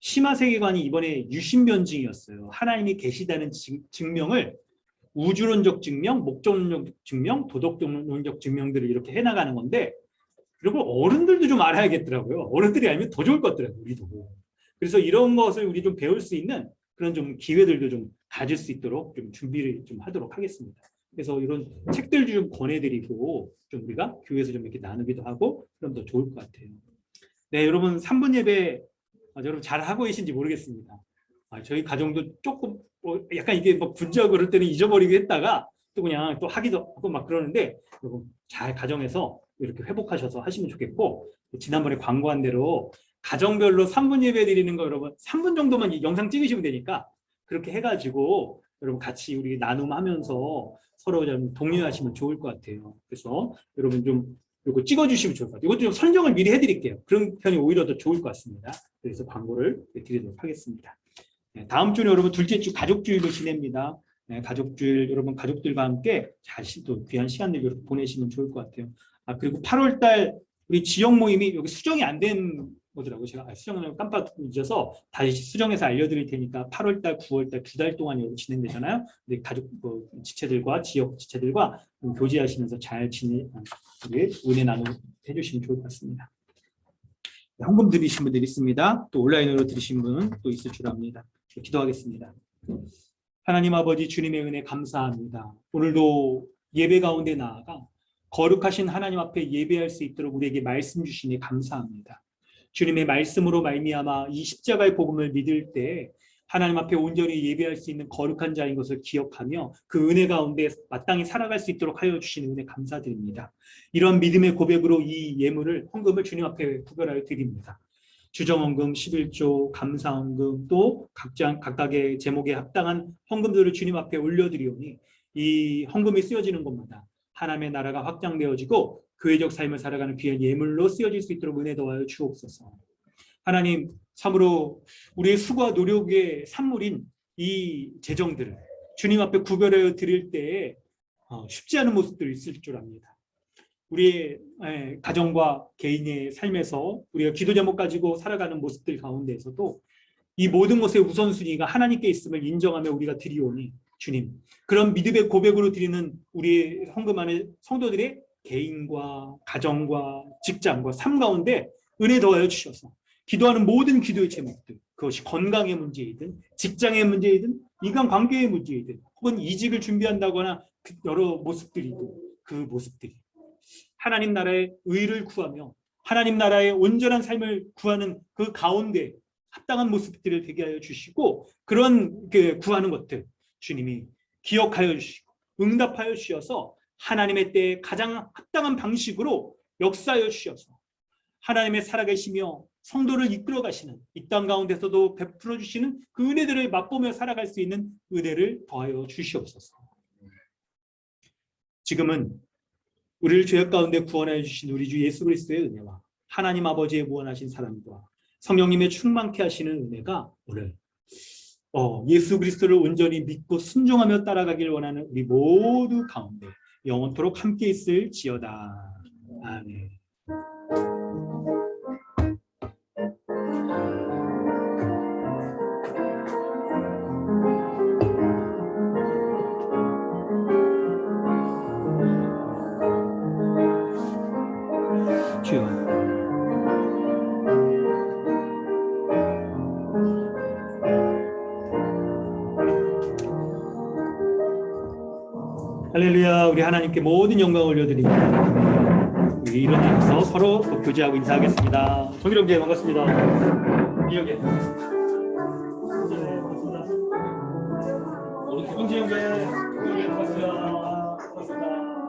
심화 세계관이 이번에 유심 변증이었어요. 하나님이 계시다는 증명을 우주론적 증명, 목적론적 증명, 도덕론적 증명들을 이렇게 해나가는 건데, 그리고 어른들도 좀 알아야겠더라고요. 어른들이 알면 더 좋을 것 같더라고요, 우리도. 그래서 이런 것을 우리 좀 배울 수 있는 그런 좀 기회들도 좀 가질 수 있도록 좀 준비를 좀 하도록 하겠습니다. 그래서 이런 책들도 좀 권해드리고 좀 우리가 교회에서 좀 이렇게 나누기도 하고 그럼 더 좋을 것 같아요. 네, 여러분 3분 예배 여러분 잘 하고 계신지 모르겠습니다. 저희 가정도 조금 약간 이게 뭐 분주하고 그럴 때는 잊어버리게 했다가 또 그냥 또 하기도 하고 막 그러는데 여러분 잘 가정에서 이렇게 회복하셔서 하시면 좋겠고, 지난번에 광고한 대로 가정별로 3분 예배 드리는 거 여러분 3분 정도만 이 영상 찍으시면 되니까 그렇게 해가지고 여러분 같이 우리 나눔하면서 서로 좀 독려하시면 좋을 것 같아요. 그래서 여러분 좀 이거 찍어주시면 좋을 것 같아요. 이것도 좀 선정을 미리 해드릴게요. 그런 편이 오히려 더 좋을 것 같습니다. 그래서 광고를 드리도록 하겠습니다. 네, 다음 주는 여러분 둘째 주 가족주일로 지냅니다. 네, 가족주일 여러분 가족들과 함께 잘 또 귀한 시간들 이렇게 보내시면 좋을 것 같아요. 그리고 8월달 우리 지역 모임이 여기 수정이 안 된 거더라고요. 제가 수정을 깜빡 잊어서 다시 수정해서 알려드릴 테니까 8월달, 9월달 2달 동안 여기 진행되잖아요. 근데 가족 지체들과 지역 지체들과 교제하시면서 잘 은혜 나눔 해주시면 좋을 것 같습니다. 헌금 드리신 분들 있습니다. 또 온라인으로 드리신 분 또 있을 줄 압니다. 기도하겠습니다. 하나님 아버지 주님의 은혜 감사합니다. 오늘도 예배 가운데 나아가 거룩하신 하나님 앞에 예배할 수 있도록 우리에게 말씀 주시니 감사합니다. 주님의 말씀으로 말미암아 이 십자가의 복음을 믿을 때 하나님 앞에 온전히 예배할 수 있는 거룩한 자인 것을 기억하며 그 은혜 가운데 마땅히 살아갈 수 있도록 하여 주시는 은혜 감사드립니다. 이런 믿음의 고백으로 이 예물을 헌금을 주님 앞에 구별하여 드립니다. 주정헌금 11조, 감사헌금 또 각각의 제목에 합당한 헌금들을 주님 앞에 올려드리오니 이 헌금이 쓰여지는 것마다 하나님의 나라가 확장되어지고 교회적 삶을 살아가는 귀한 예물로 쓰여질 수 있도록 은혜 더하여 주옵소서. 하나님 참으로 우리의 수고와 노력의 산물인 이 재정들을 주님 앞에 구별하여 드릴 때에 쉽지 않은 모습들이 있을 줄 압니다. 우리의 가정과 개인의 삶에서 우리가 기도 제목 가지고 살아가는 모습들 가운데에서도 이 모든 것의 우선순위가 하나님께 있음을 인정하며 우리가 드리오니 주님, 그런 믿음의 고백으로 드리는 우리의 헌금하는 성도들의 개인과 가정과 직장과 삶 가운데 은혜 더하여 주셔서 기도하는 모든 기도의 제목들, 그것이 건강의 문제이든 직장의 문제이든 인간관계의 문제이든 혹은 이직을 준비한다거나 여러 모습들이든 그 모습들이 하나님 나라의 의를 구하며 하나님 나라의 온전한 삶을 구하는 그 가운데 합당한 모습들을 되게 하여 주시고, 그런 구하는 것들 주님이 기억하여 주시고 응답하여 주셔서 하나님의 때에 가장 합당한 방식으로 역사하여 주셔서 하나님의 살아계시며 성도를 이끌어 가시는 이 땅 가운데서도 베풀어 주시는 그 은혜들을 맛보며 살아갈 수 있는 은혜를 더하여 주시옵소서. 지금은 우리를 죄악 가운데 구원하여 주신 우리 주 예수 그리스도의 은혜와 하나님 아버지의 무한하신 사랑과 성령님의 충만케 하시는 은혜가 오늘 예수 그리스도를 온전히 믿고 순종하며 따라가길 원하는 우리 모두 가운데 영원토록 함께 있을지어다. 아멘. 주여, 할렐루야. 우리 하나님께 모든 영광을 올려드립니다. 우리 일어나서 서로 또 교제하고 인사하겠습니다. 정일형제 반갑습니다. 이형제. 반갑습니다. 우리 김영재 형제 반갑습니다.